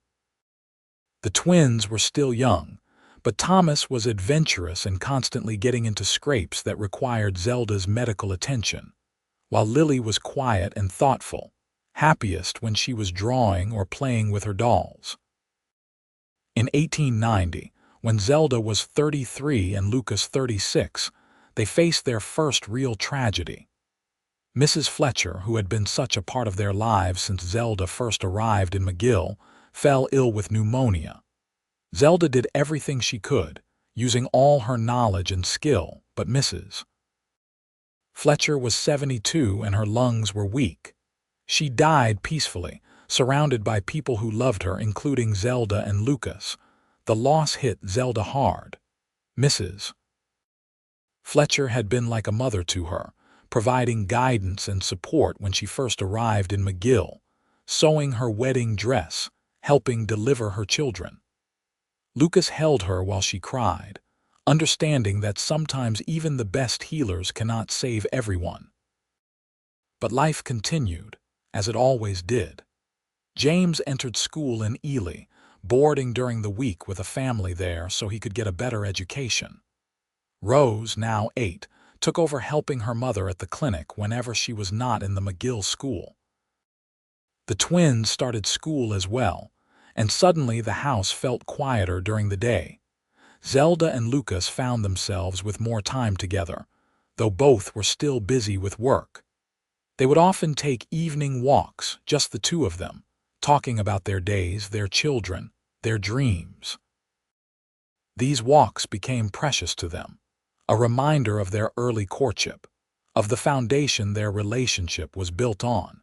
The twins were still young, but Thomas was adventurous and constantly getting into scrapes that required Zelda's medical attention, while Lily was quiet and thoughtful, happiest when she was drawing or playing with her dolls. In 1890, when Zelda was 33 and Lucas 36, they faced their first real tragedy. Mrs. Fletcher, who had been such a part of their lives since Zelda first arrived in McGill, fell ill with pneumonia. Zelda did everything she could, using all her knowledge and skill, but Mrs. Fletcher was 72 and her lungs were weak. She died peacefully, surrounded by people who loved her, including Zelda and Lucas. The loss hit Zelda hard. Mrs. Fletcher had been like a mother to her, providing guidance and support when she first arrived in McGill, sewing her wedding dress, helping deliver her children. Lucas held her while she cried, understanding that sometimes even the best healers cannot save everyone. But life continued, as it always did. James entered school in Ely, boarding during the week with a family there so he could get a better education. Rose, now 8, took over helping her mother at the clinic whenever she was not in the McGill school. The twins started school as well, and suddenly the house felt quieter during the day. Zelda and Lucas found themselves with more time together, though both were still busy with work. They would often take evening walks, just the two of them, talking about their days, their children, their dreams. These walks became precious to them, a reminder of their early courtship, of the foundation their relationship was built on.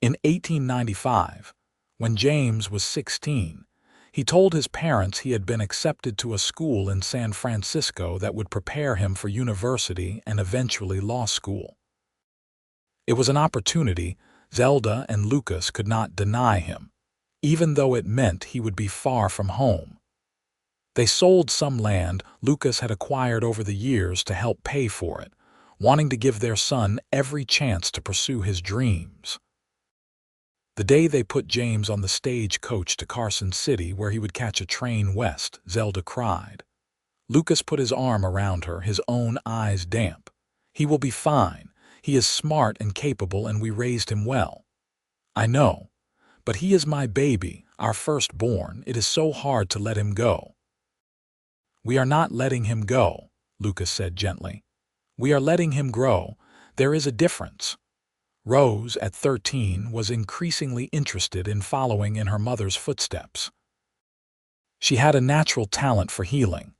In 1895, when James was 16, he told his parents he had been accepted to a school in San Francisco that would prepare him for university and eventually law school. It was an opportunity Zelda and Lucas could not deny him, even though it meant he would be far from home. They sold some land Lucas had acquired over the years to help pay for it, wanting to give their son every chance to pursue his dreams. The day they put James on the stagecoach to Carson City where he would catch a train west, Zelda cried. Lucas put his arm around her, his own eyes damp. "He will be fine. He is smart and capable and we raised him well." "I know, but he is my baby, our firstborn. It is so hard to let him go." "We are not letting him go," Lucas said gently. "We are letting him grow. There is a difference." Rose, at 13, was increasingly interested in following in her mother's footsteps. She had a natural talent for healing,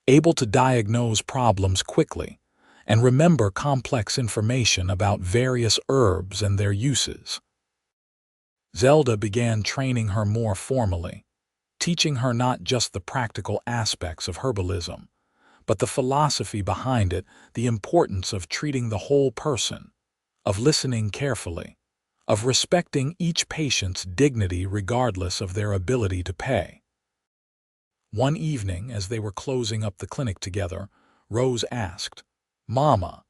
able to diagnose problems quickly and remember complex information about various herbs and their uses. Zelda began training her more formally, teaching her not just the practical aspects of herbalism, but the philosophy behind it, the importance of treating the whole person, of listening carefully, of respecting each patient's dignity regardless of their ability to pay. One evening, as they were closing up the clinic together, Rose asked, "Mama,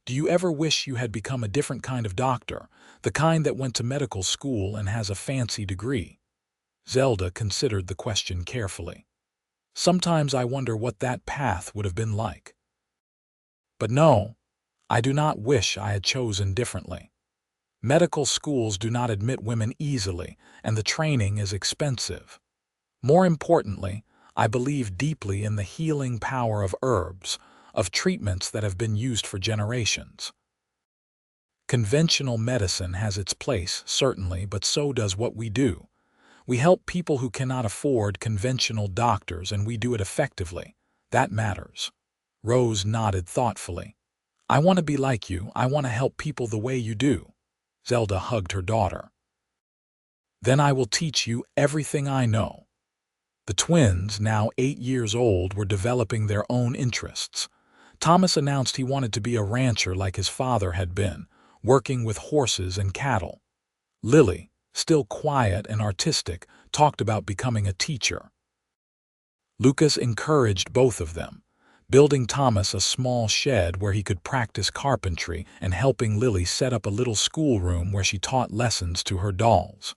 do you ever wish you had become a different kind of doctor, the kind that went to medical school and has a fancy degree?" Zelda considered the question carefully. "Sometimes I wonder what that path would have been like. But no, I do not wish I had chosen differently. Medical schools do not admit women easily, and the training is expensive. More importantly, I believe deeply in the healing power of herbs, of treatments that have been used for generations. Conventional medicine has its place, certainly, but so does what we do. We help people who cannot afford conventional doctors, and we do it effectively. That matters." Rose nodded thoughtfully. "I want to be like you. I want to help people the way you do." Zelda hugged her daughter. "Then I will teach you everything I know." The twins, now 8 years old, were developing their own interests. Thomas announced he wanted to be a rancher like his father had been, working with horses and cattle. Lily, still quiet and artistic, talked about becoming a teacher. Lucas encouraged both of them, building Thomas a small shed where he could practice carpentry and helping Lily set up a little schoolroom where she taught lessons to her dolls.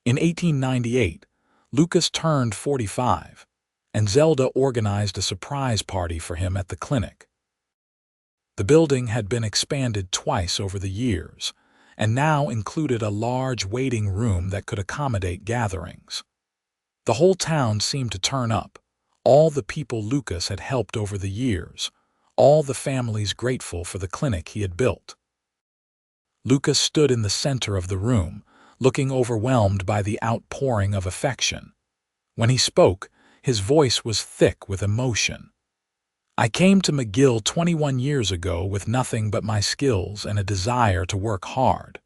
In 1898, Lucas turned 45, and Zelda organized a surprise party for him at the clinic. The building had been expanded twice over the years, and now included a large waiting room that could accommodate gatherings. The whole town seemed to turn up, all the people Lucas had helped over the years, all the families grateful for the clinic he had built. Lucas stood in the center of the room, looking overwhelmed by the outpouring of affection. When he spoke, his voice was thick with emotion. "I came to McGill 21 years ago with nothing but my skills and a desire to work hard.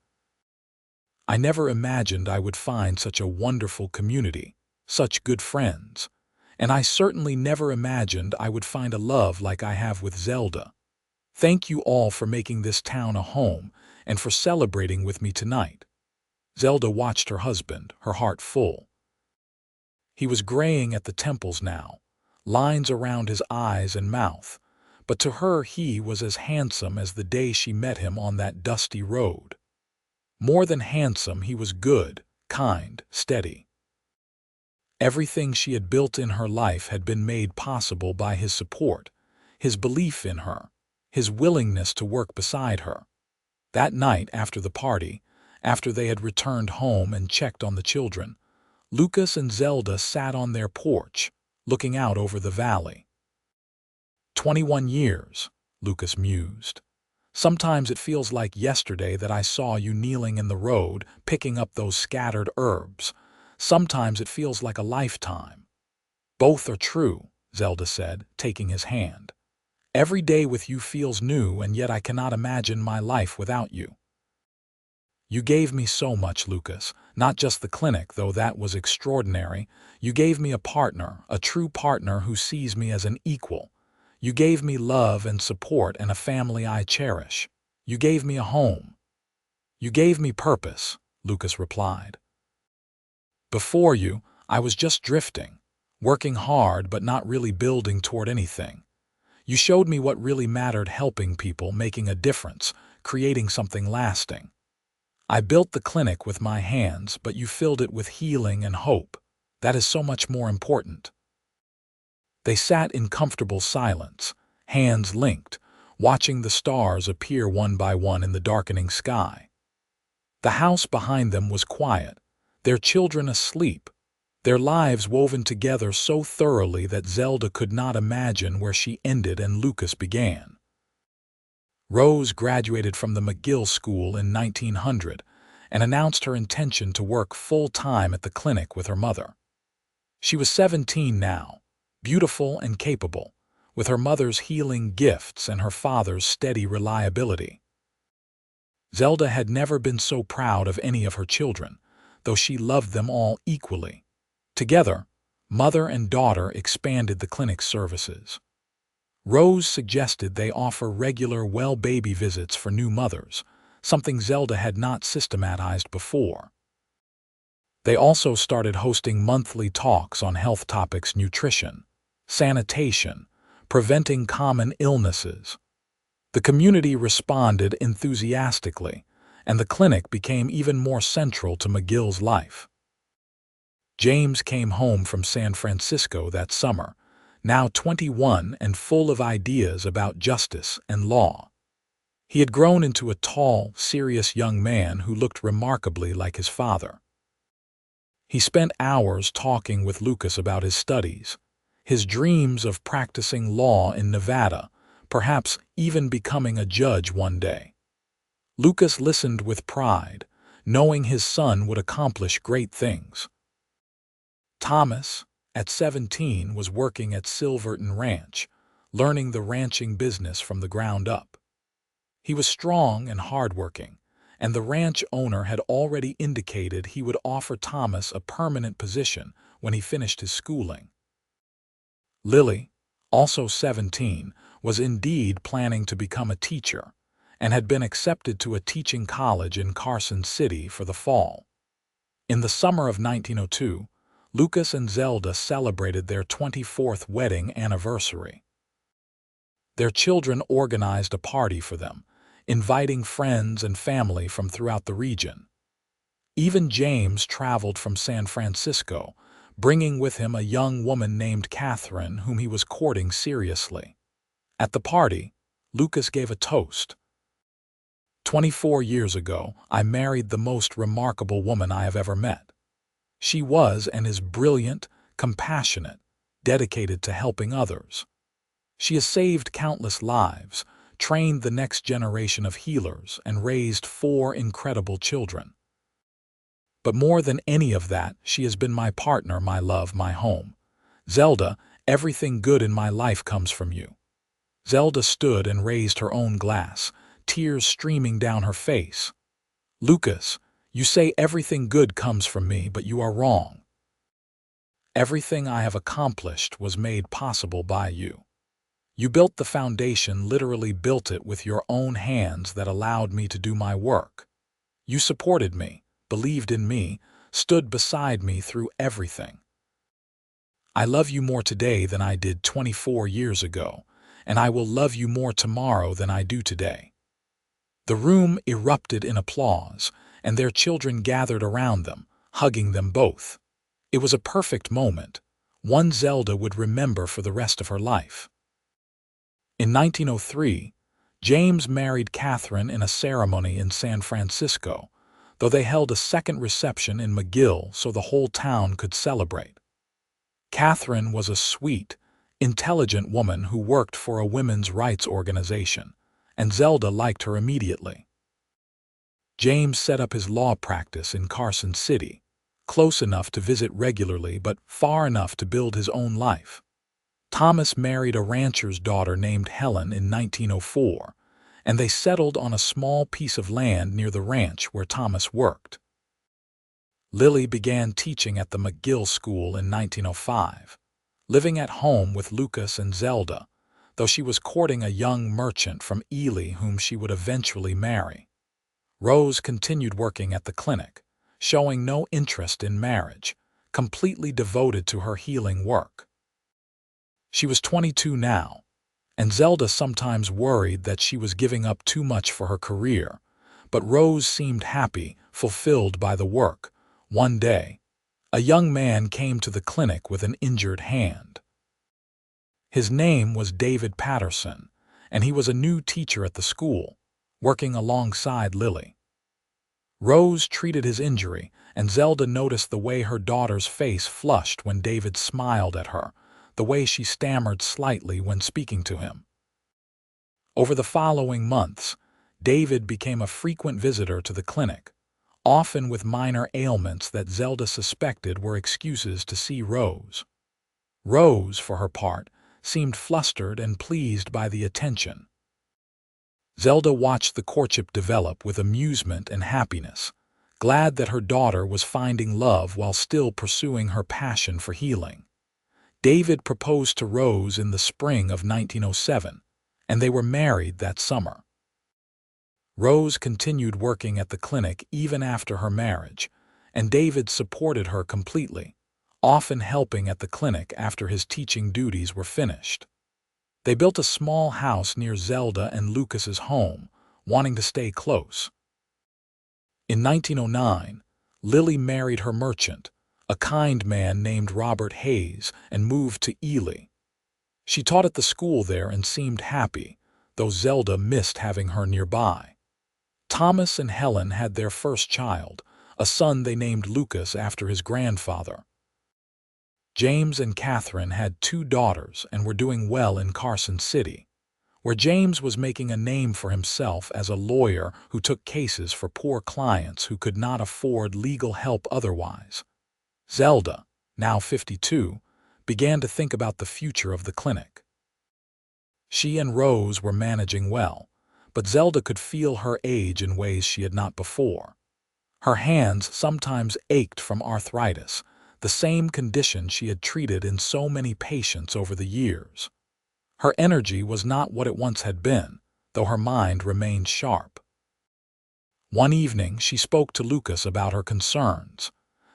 I never imagined I would find such a wonderful community, such good friends, and I certainly never imagined I would find a love like I have with Zelda. Thank you all for making this town a home and for celebrating with me tonight." Zelda watched her husband, her heart full. He was graying at the temples now, lines around his eyes and mouth, but to her he was as handsome as the day she met him on that dusty road. More than handsome, he was good, kind, steady. Everything she had built in her life had been made possible by his support, his belief in her, his willingness to work beside her. That night after the party, after they had returned home and checked on the children, Lucas and Zelda sat on their porch, looking out over the valley. 21 years, Lucas mused. Sometimes it feels like yesterday that I saw you kneeling in the road, picking up those scattered herbs. Sometimes it feels like a lifetime. Both are true, Zelda said, taking his hand. Every day with you feels new, and yet I cannot imagine my life without you. You gave me so much, Lucas, not just the clinic, though that was extraordinary. You gave me a partner, a true partner who sees me as an equal. You gave me love and support and a family I cherish. You gave me a home. You gave me purpose, Lucas replied. Before you, I was just drifting, working hard but not really building toward anything. You showed me what really mattered, helping people, making a difference, creating something lasting. I built the clinic with my hands, but you filled it with healing and hope. That is so much more important. They sat in comfortable silence, hands linked, watching the stars appear one by one in the darkening sky. The house behind them was quiet, their children asleep, their lives woven together so thoroughly that Zelda could not imagine where she ended and Lucas began. Rose graduated from the McGill School in 1900 and announced her intention to work full-time at the clinic with her mother. She was 17 now, beautiful and capable, with her mother's healing gifts and her father's steady reliability. Zelda had never been so proud of any of her children, though she loved them all equally. Together, mother and daughter expanded the clinic's services. Rose suggested they offer regular well baby visits for new mothers, something Zelda had not systematized before. They also started hosting monthly talks on health topics: nutrition, sanitation, preventing common illnesses. The community responded enthusiastically, and the clinic became even more central to McGill's life. James came home from San Francisco that summer, now 21 and full of ideas about justice and law. He had grown into a tall, serious young man who looked remarkably like his father. He spent hours talking with Lucas about his studies, his dreams of practicing law in Nevada, perhaps even becoming a judge one day. Lucas listened with pride, knowing his son would accomplish great things. Thomas, at 17, was working at Silverton Ranch, learning the ranching business from the ground up. He was strong and hardworking, and the ranch owner had already indicated he would offer Thomas a permanent position when he finished his schooling. Lily, also 17, was indeed planning to become a teacher and had been accepted to a teaching college in Carson City for the fall. In the summer of 1902, Lucas and Zelda celebrated their 24th wedding anniversary. Their children organized a party for them, inviting friends and family from throughout the region. Even James traveled from San Francisco, bringing with him a young woman named Catherine whom he was courting seriously. At the party, Lucas gave a toast. 24 years ago, I married the most remarkable woman I have ever met. She was and is brilliant, compassionate, dedicated to helping others. She has saved countless lives, trained the next generation of healers, and raised 4 incredible children. But more than any of that, she has been my partner, my love, my home. Zelda, everything good in my life comes from you. Zelda stood and raised her own glass, tears streaming down her face. Lucas, you say everything good comes from me, but you are wrong. Everything I have accomplished was made possible by you. You built the foundation, literally built it with your own hands that allowed me to do my work. You supported me, believed in me, stood beside me through everything. I love you more today than I did 24 years ago, and I will love you more tomorrow than I do today. The room erupted in applause, and their children gathered around them, hugging them both. It was a perfect moment, one Zelda would remember for the rest of her life. In 1903, James married Catherine in a ceremony in San Francisco, though they held a second reception in McGill so the whole town could celebrate. Catherine was a sweet, intelligent woman who worked for a women's rights organization, and Zelda liked her immediately. James set up his law practice in Carson City, close enough to visit regularly but far enough to build his own life. Thomas married a rancher's daughter named Helen in 1904, and they settled on a small piece of land near the ranch where Thomas worked. Lily began teaching at the McGill School in 1905, living at home with Lucas and Zelda, though she was courting a young merchant from Ely whom she would eventually marry. Rose continued working at the clinic, showing no interest in marriage, completely devoted to her healing work. She was 22 now, and Zelda sometimes worried that she was giving up too much for her career, but Rose seemed happy, fulfilled by the work. One day, a young man came to the clinic with an injured hand. His name was David Patterson, and he was a new teacher at the school, working alongside Lily. Rose treated his injury, and Zelda noticed the way her daughter's face flushed when David smiled at her, the way she stammered slightly when speaking to him. Over the following months, David became a frequent visitor to the clinic, often with minor ailments that Zelda suspected were excuses to see Rose. Rose, for her part, seemed flustered and pleased by the attention. Zelda watched the courtship develop with amusement and happiness, glad that her daughter was finding love while still pursuing her passion for healing. David proposed to Rose in the spring of 1907, and they were married that summer. Rose continued working at the clinic even after her marriage, and David supported her completely, often helping at the clinic after his teaching duties were finished. They built a small house near Zelda and Lucas's home, wanting to stay close. In 1909, Lily married her merchant, a kind man named Robert Hayes, and moved to Ely. She taught at the school there and seemed happy, though Zelda missed having her nearby. Thomas and Helen had their first child, a son they named Lucas after his grandfather. James and Catherine had 2 daughters and were doing well in Carson City, where James was making a name for himself as a lawyer who took cases for poor clients who could not afford legal help otherwise. Zelda, now 52, began to think about the future of the clinic. She and Rose were managing well, but Zelda could feel her age in ways she had not before. Her hands sometimes ached from arthritis, the same condition she had treated in so many patients over the years. Her energy was not what it once had been, though her mind remained sharp. One evening, she spoke to Lucas about her concerns.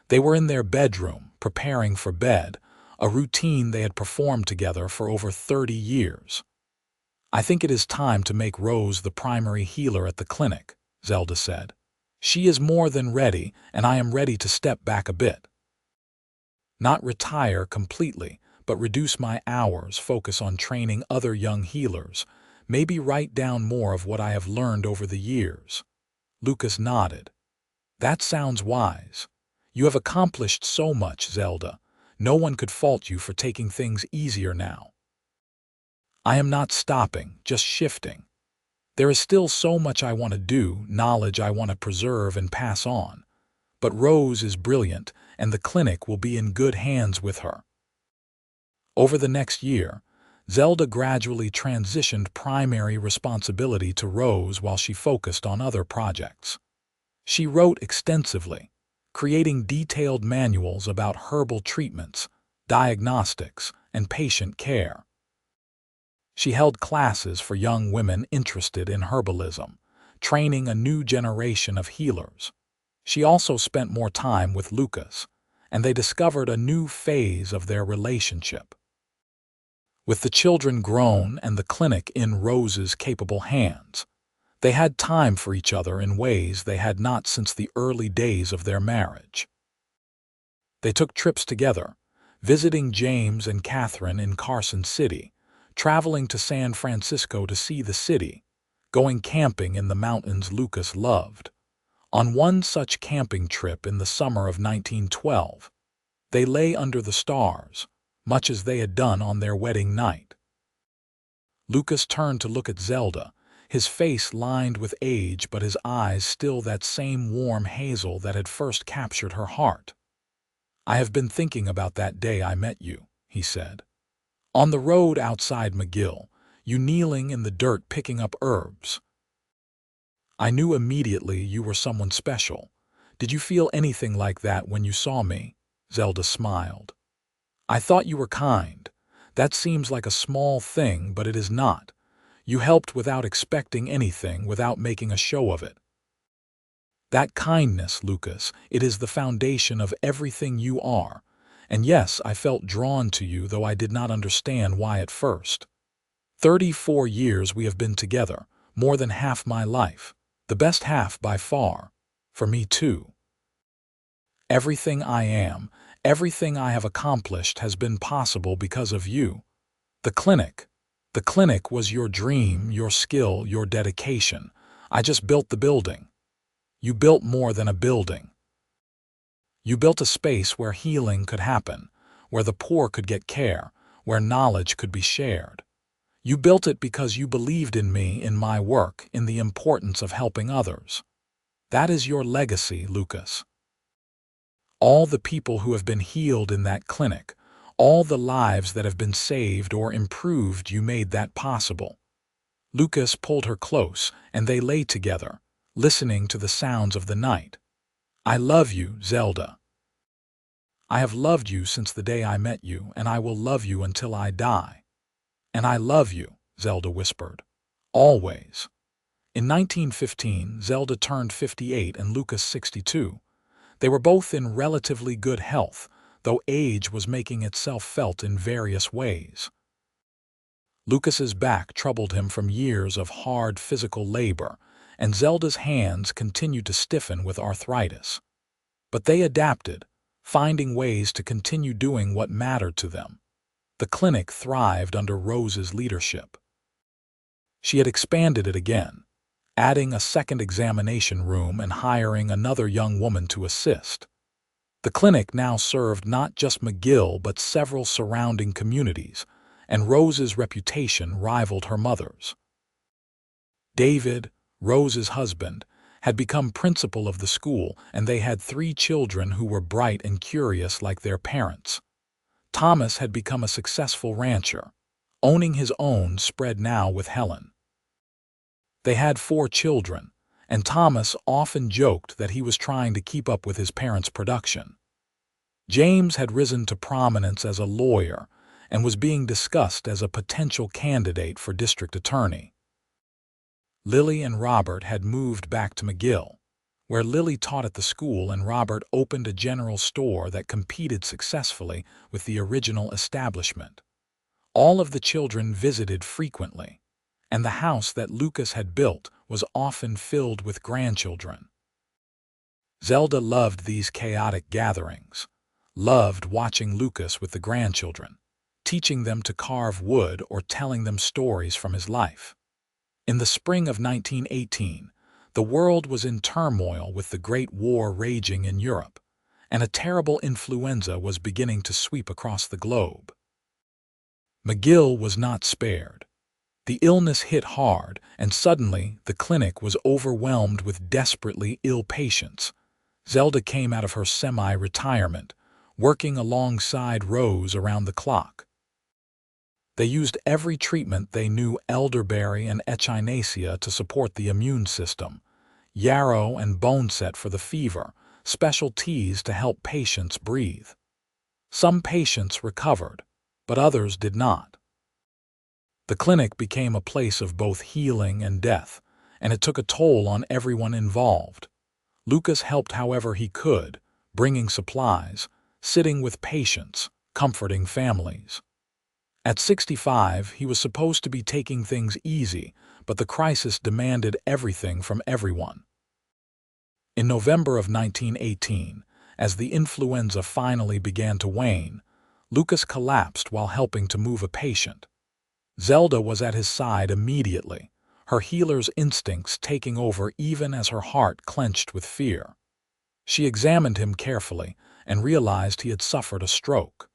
They were in their bedroom, preparing for bed, a routine they had performed together for over 30 years. "I think it is time to make Rose the primary healer at the clinic," Zelda said. "She is more than ready, and I am ready to step back a bit. Not retire completely, but reduce my hours, focus on training other young healers, maybe write down more of what I have learned over the years." Lucas nodded. "That sounds wise. You have accomplished so much, Zelda. No one could fault you for taking things easier now." "I am not stopping, just shifting. There is still so much I want to do, knowledge I want to preserve and pass on. But Rose is brilliant, and the clinic will be in good hands with her." Over the next year, Zelda gradually transitioned primary responsibility to Rose while she focused on other projects. She wrote extensively, creating detailed manuals about herbal treatments, diagnostics, and patient care. She held classes for young women interested in herbalism, training a new generation of healers. She also spent more time with Lucas, and they discovered a new phase of their relationship. With the children grown and the clinic in Rose's capable hands, they had time for each other in ways they had not since the early days of their marriage. They took trips together, visiting James and Catherine in Carson City, traveling to San Francisco to see the city, going camping in the mountains Lucas loved. On one such camping trip in the summer of 1912, they lay under the stars, much as they had done on their wedding night. Lucas turned to look at Zelda, his face lined with age but his eyes still that same warm hazel that had first captured her heart. "I have been thinking about that day I met you," he said. "On the road outside McGill, you kneeling in the dirt picking up herbs. I knew immediately you were someone special. Did you feel anything like that when you saw me?" Zelda smiled. "I thought you were kind. That seems like a small thing, but it is not. You helped without expecting anything, without making a show of it. That kindness, Lucas, it is the foundation of everything you are. And yes, I felt drawn to you, though I did not understand why at first. 34 years we have been together, more than half my life, the best half by far, for me too. Everything I am, everything I have accomplished has been possible because of you. The clinic was your dream, your skill, your dedication. I just built the building. You built more than a building. You built a space where healing could happen, where the poor could get care, where knowledge could be shared. You built it because you believed in me, in my work, in the importance of helping others. That is your legacy, Lucas. All the people who have been healed in that clinic, all the lives that have been saved or improved, you made that possible. Lucas pulled her close, and they lay together, listening to the sounds of the night. I love you, Zelda. I have loved you since the day I met you, and I will love you until I die. And I love you, Zelda whispered. Always. In 1915, Zelda turned 58 and Lucas 62. They were both in relatively good health, though age was making itself felt in various ways. Lucas's back troubled him from years of hard physical labor, and Zelda's hands continued to stiffen with arthritis. But they adapted, finding ways to continue doing what mattered to them. The clinic thrived under Rose's leadership. She had expanded it again, adding a second examination room and hiring another young woman to assist. The clinic now served not just McGill but several surrounding communities, and Rose's reputation rivaled her mother's. David, Rose's husband, had become principal of the school, and they had 3 children who were bright and curious like their parents. Thomas had become a successful rancher, owning his own spread now with Helen. They had 4 children, and Thomas often joked that he was trying to keep up with his parents' production. James had risen to prominence as a lawyer and was being discussed as a potential candidate for district attorney. Lily and Robert had moved back to McGill, where Lily taught at the school and Robert opened a general store that competed successfully with the original establishment. All of the children visited frequently, and the house that Lucas had built was often filled with grandchildren. Zelda loved these chaotic gatherings, loved watching Lucas with the grandchildren, teaching them to carve wood or telling them stories from his life. In the spring of 1918, the world was in turmoil with the Great War raging in Europe, and a terrible influenza was beginning to sweep across the globe. McGill was not spared. The illness hit hard, and suddenly the clinic was overwhelmed with desperately ill patients. Zelda came out of her semi-retirement, working alongside Rose around the clock. They used every treatment they knew: elderberry and echinacea to support the immune system, yarrow and boneset for the fever, special teas to help patients breathe. Some patients recovered, but others did not. The clinic became a place of both healing and death, and it took a toll on everyone involved. Lucas helped however he could, bringing supplies, sitting with patients, comforting families. At 65, he was supposed to be taking things easy, but the crisis demanded everything from everyone. In November of 1918, as the influenza finally began to wane, Lucas collapsed while helping to move a patient. Zelda was at his side immediately, her healer's instincts taking over even as her heart clenched with fear. She examined him carefully and realized he had suffered a stroke.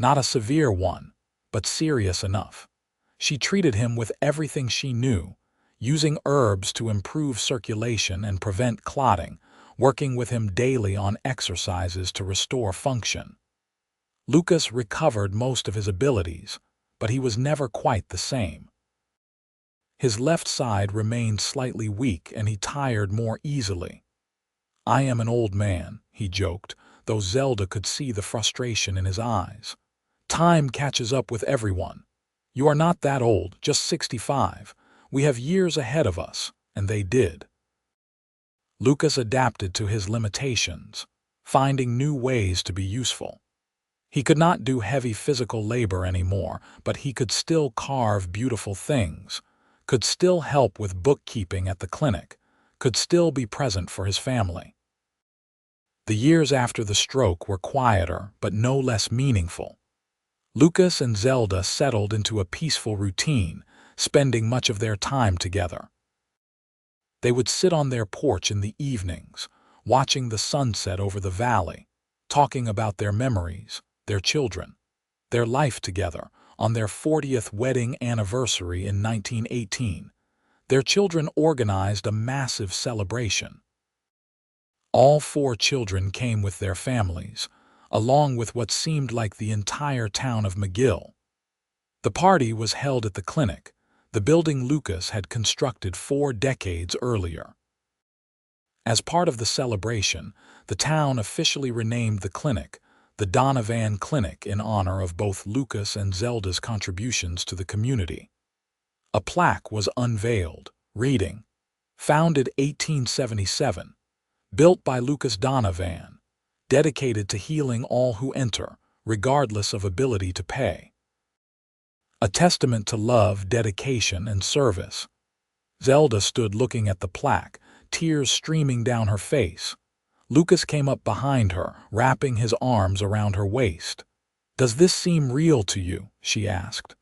Not a severe one, but serious enough. She treated him with everything she knew, using herbs to improve circulation and prevent clotting, working with him daily on exercises to restore function. Lucas recovered most of his abilities, but he was never quite the same. His left side remained slightly weak and he tired more easily. "I am an old man," he joked, though Zelda could see the frustration in his eyes. "Time catches up with everyone. You are not that old, just 65. We have years ahead of us," and they did. Lucas adapted to his limitations, finding new ways to be useful. He could not do heavy physical labor anymore, but he could still carve beautiful things, could still help with bookkeeping at the clinic, could still be present for his family. The years after the stroke were quieter, but no less meaningful. Lucas and Zelda settled into a peaceful routine, spending much of their time together. They would sit on their porch in the evenings, watching the sunset over the valley, talking about their memories, their children, their life together, on their 40th wedding anniversary in 1918, their children organized a massive celebration. All 4 children came with their families, along with what seemed like the entire town of McGill. The party was held at the clinic, the building Lucas had constructed 4 decades earlier. As part of the celebration, the town officially renamed the clinic the Donovan Clinic in honor of both Lucas and Zelda's contributions to the community. A plaque was unveiled, reading, "Founded 1877, built by Lucas Donovan, dedicated to healing all who enter, regardless of ability to pay." A testament to love, dedication, and service. Zelda stood looking at the plaque, tears streaming down her face. Lucas came up behind her, wrapping his arms around her waist. "Does this seem real to you?" she asked.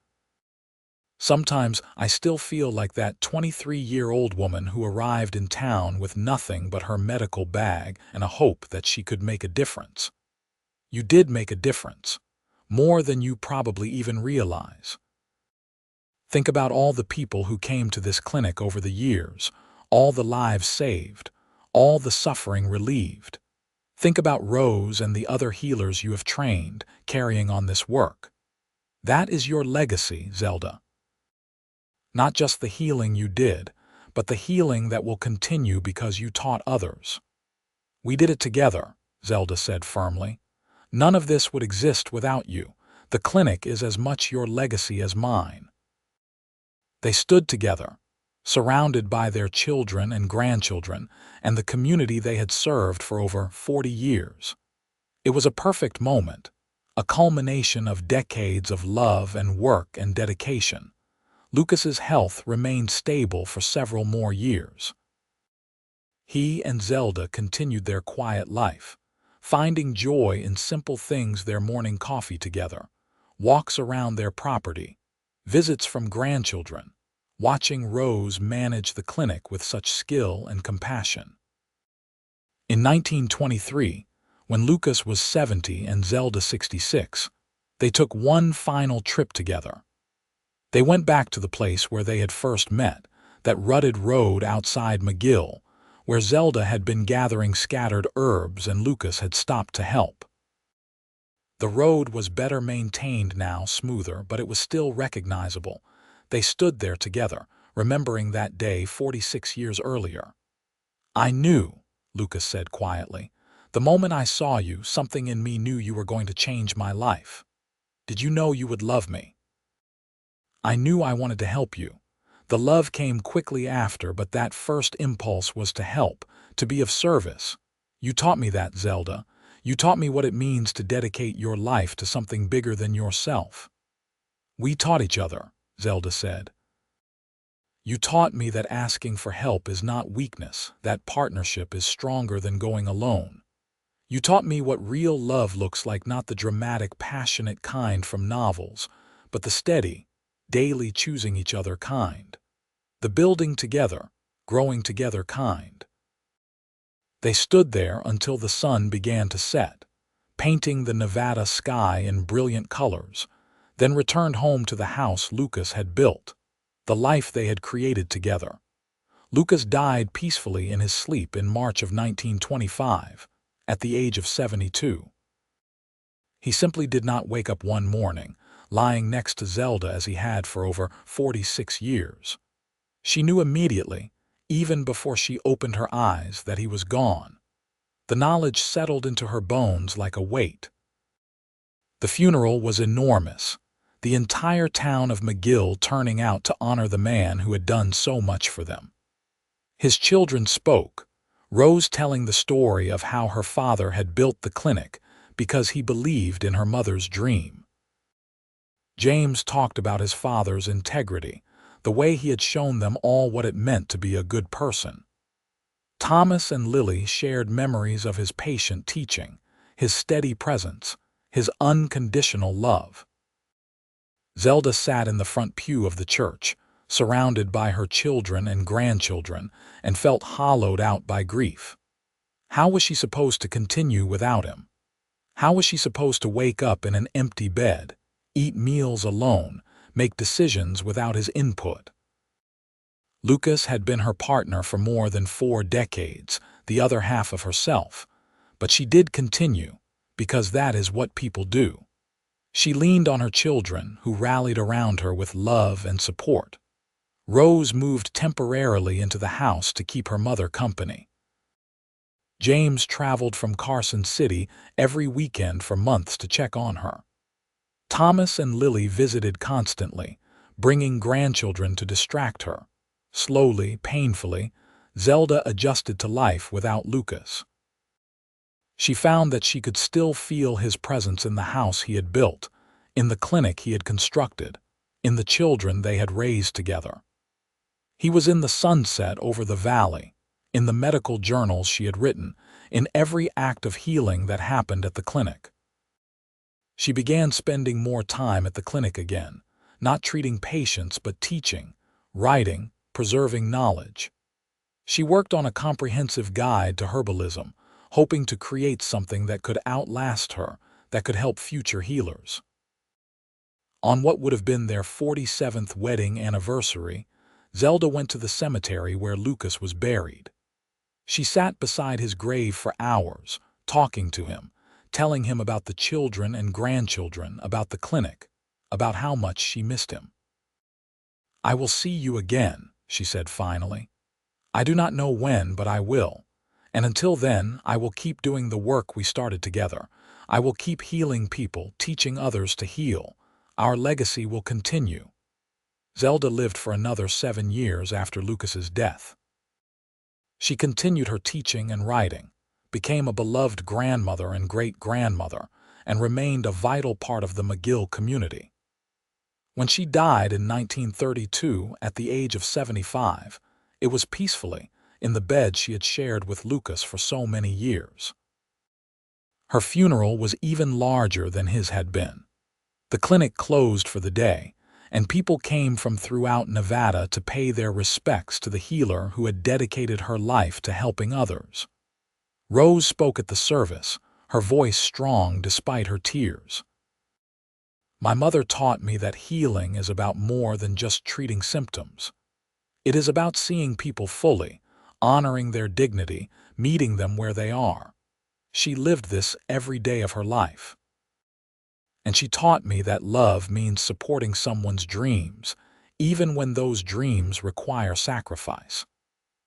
"Sometimes I still feel like that 23-year-old woman who arrived in town with nothing but her medical bag and a hope that she could make a difference." "You did make a difference, more than you probably even realize. Think about all the people who came to this clinic over the years, all the lives saved, all the suffering relieved. Think about Rose and the other healers you have trained, carrying on this work. That is your legacy, Zelda. Not just the healing you did, but the healing that will continue because you taught others." "We did it together," Zelda said firmly. "None of this would exist without you. The clinic is as much your legacy as mine." They stood together, surrounded by their children and grandchildren and the community they had served for over 40 years. It was a perfect moment, a culmination of decades of love and work and dedication. Lucas's health remained stable for several more years. He and Zelda continued their quiet life, finding joy in simple things: their morning coffee together, walks around their property, visits from grandchildren, watching Rose manage the clinic with such skill and compassion. In 1923, when Lucas was 70 and Zelda 66, they took one final trip together. They went back to the place where they had first met, that rutted road outside McGill, where Zelda had been gathering scattered herbs and Lucas had stopped to help. The road was better maintained now, smoother, but it was still recognizable. They stood there together, remembering that day 46 years earlier. "I knew," Lucas said quietly. "The moment I saw you, something in me knew you were going to change my life. Did you know you would love me? I knew I wanted to help you. The love came quickly after, but that first impulse was to help, to be of service. You taught me that, Zelda. You taught me what it means to dedicate your life to something bigger than yourself." "We taught each other," Zelda said. "You taught me that asking for help is not weakness, that partnership is stronger than going alone. You taught me what real love looks like, not the dramatic, passionate kind from novels, but the steady, daily choosing each other kind. The building together, growing together kind." They stood there until the sun began to set, painting the Nevada sky in brilliant colors, then returned home to the house Lucas had built, the life they had created together. Lucas died peacefully in his sleep in March of 1925, at the age of 72. He simply did not wake up one morning, lying next to Zelda as he had for over 46 years. She knew immediately, even before she opened her eyes, that he was gone. The knowledge settled into her bones like a weight. The funeral was enormous, the entire town of McGill turning out to honor the man who had done so much for them. His children spoke, Rose telling the story of how her father had built the clinic because he believed in her mother's dream. James talked about his father's integrity, the way he had shown them all what it meant to be a good person. Thomas and Lily shared memories of his patient teaching, his steady presence, his unconditional love. Zelda sat in the front pew of the church, surrounded by her children and grandchildren, and felt hollowed out by grief. How was she supposed to continue without him? How was she supposed to wake up in an empty bed, eat meals alone, make decisions without his input. Lucas had been her partner for more than 4 decades, the other half of herself, but she did continue, because that is what people do. She leaned on her children, who rallied around her with love and support. Rose moved temporarily into the house to keep her mother company. James traveled from Carson City every weekend for months to check on her. Thomas and Lily visited constantly, bringing grandchildren to distract her. Slowly, painfully, Zelda adjusted to life without Lucas. She found that she could still feel his presence in the house he had built, in the clinic he had constructed, in the children they had raised together. He was in the sunset over the valley, in the medical journals she had written, in every act of healing that happened at the clinic. She began spending more time at the clinic again, not treating patients but teaching, writing, preserving knowledge. She worked on a comprehensive guide to herbalism, hoping to create something that could outlast her, that could help future healers. On what would have been their 47th wedding anniversary, Zelda went to the cemetery where Lucas was buried. She sat beside his grave for hours, talking to him, telling him about the children and grandchildren, about the clinic, about how much she missed him. "I will see you again," she said finally. "I do not know when, but I will. And until then, I will keep doing the work we started together. I will keep healing people, teaching others to heal. Our legacy will continue." Zelda lived for another 7 years after Lucas's death. She continued her teaching and writing, became a beloved grandmother and great-grandmother, and remained a vital part of the McGill community. When she died in 1932 at the age of 75, it was peacefully, in the bed she had shared with Lucas for so many years. Her funeral was even larger than his had been. The clinic closed for the day, and people came from throughout Nevada to pay their respects to the healer who had dedicated her life to helping others. Rose spoke at the service, her voice strong despite her tears. "My mother taught me that healing is about more than just treating symptoms. It is about seeing people fully, honoring their dignity, meeting them where they are. She lived this every day of her life. And she taught me that love means supporting someone's dreams, even when those dreams require sacrifice.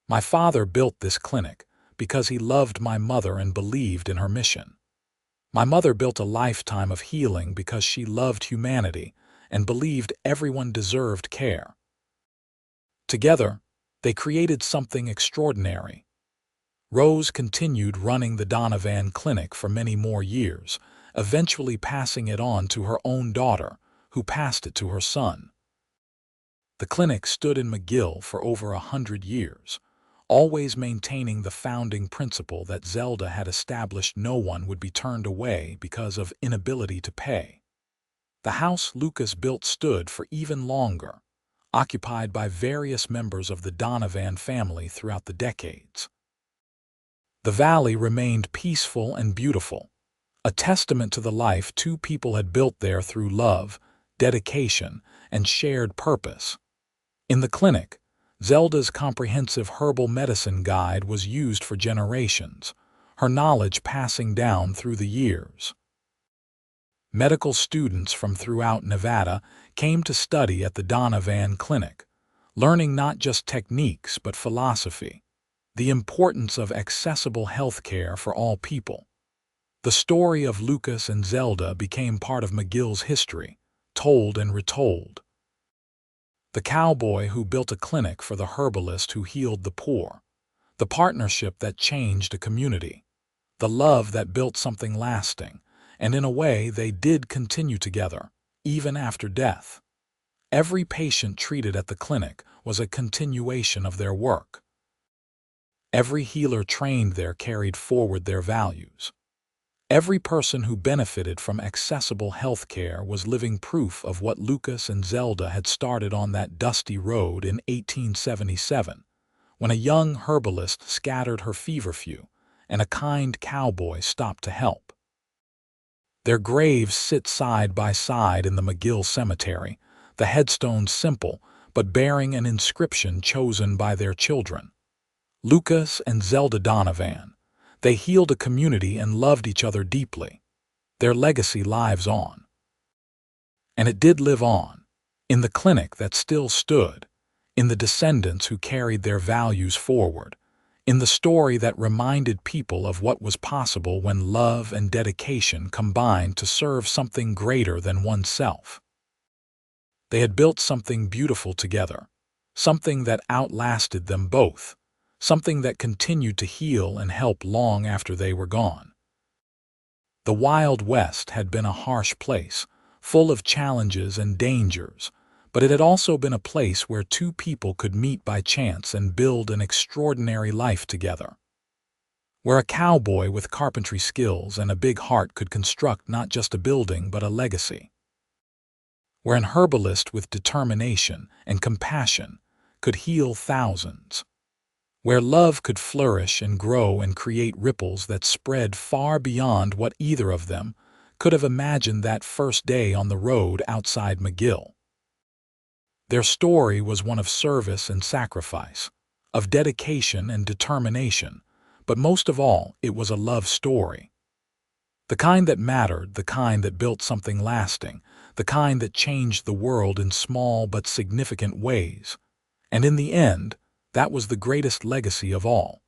My father built this clinic because he loved my mother and believed in her mission. My mother built a lifetime of healing because she loved humanity and believed everyone deserved care. Together, they created something extraordinary." Rose continued running the Donovan Clinic for many more years, eventually passing it on to her own daughter, who passed it to her son. The clinic stood in McGill for over 100 years, always maintaining the founding principle that Zelda had established: no one would be turned away because of inability to pay. The house Lucas built stood for even longer, occupied by various members of the Donovan family throughout the decades. The valley remained peaceful and beautiful, a testament to the life two people had built there through love, dedication, and shared purpose. In the clinic, Zelda's comprehensive herbal medicine guide was used for generations, her knowledge passing down through the years. Medical students from throughout Nevada came to study at the Donovan Clinic, learning not just techniques but philosophy, the importance of accessible health care for all people. The story of Lucas and Zelda became part of McGill's history, told and retold. The cowboy who built a clinic for the herbalist who healed the poor, the partnership that changed a community, the love that built something lasting, and in a way they did continue together, even after death. Every patient treated at the clinic was a continuation of their work. Every healer trained there carried forward their values. Every person who benefited from accessible health care was living proof of what Lucas and Zelda had started on that dusty road in 1877, when a young herbalist scattered her feverfew and a kind cowboy stopped to help. Their graves sit side by side in the McGill cemetery, the headstones simple, but bearing an inscription chosen by their children. Lucas and Zelda Donovan. They healed a community and loved each other deeply. Their legacy lives on. And it did live on. In the clinic that still stood, in the descendants who carried their values forward, in the story that reminded people of what was possible when love and dedication combined to serve something greater than oneself. They had built something beautiful together, something that outlasted them both, something that continued to heal and help long after they were gone. The Wild West had been a harsh place, full of challenges and dangers, but it had also been a place where two people could meet by chance and build an extraordinary life together. Where a cowboy with carpentry skills and a big heart could construct not just a building but a legacy. Where an herbalist with determination and compassion could heal thousands. Where love could flourish and grow and create ripples that spread far beyond what either of them could have imagined that first day on the road outside McGill. Their story was one of service and sacrifice, of dedication and determination, but most of all, it was a love story. The kind that mattered, the kind that built something lasting, the kind that changed the world in small but significant ways. And in the end, that was the greatest legacy of all.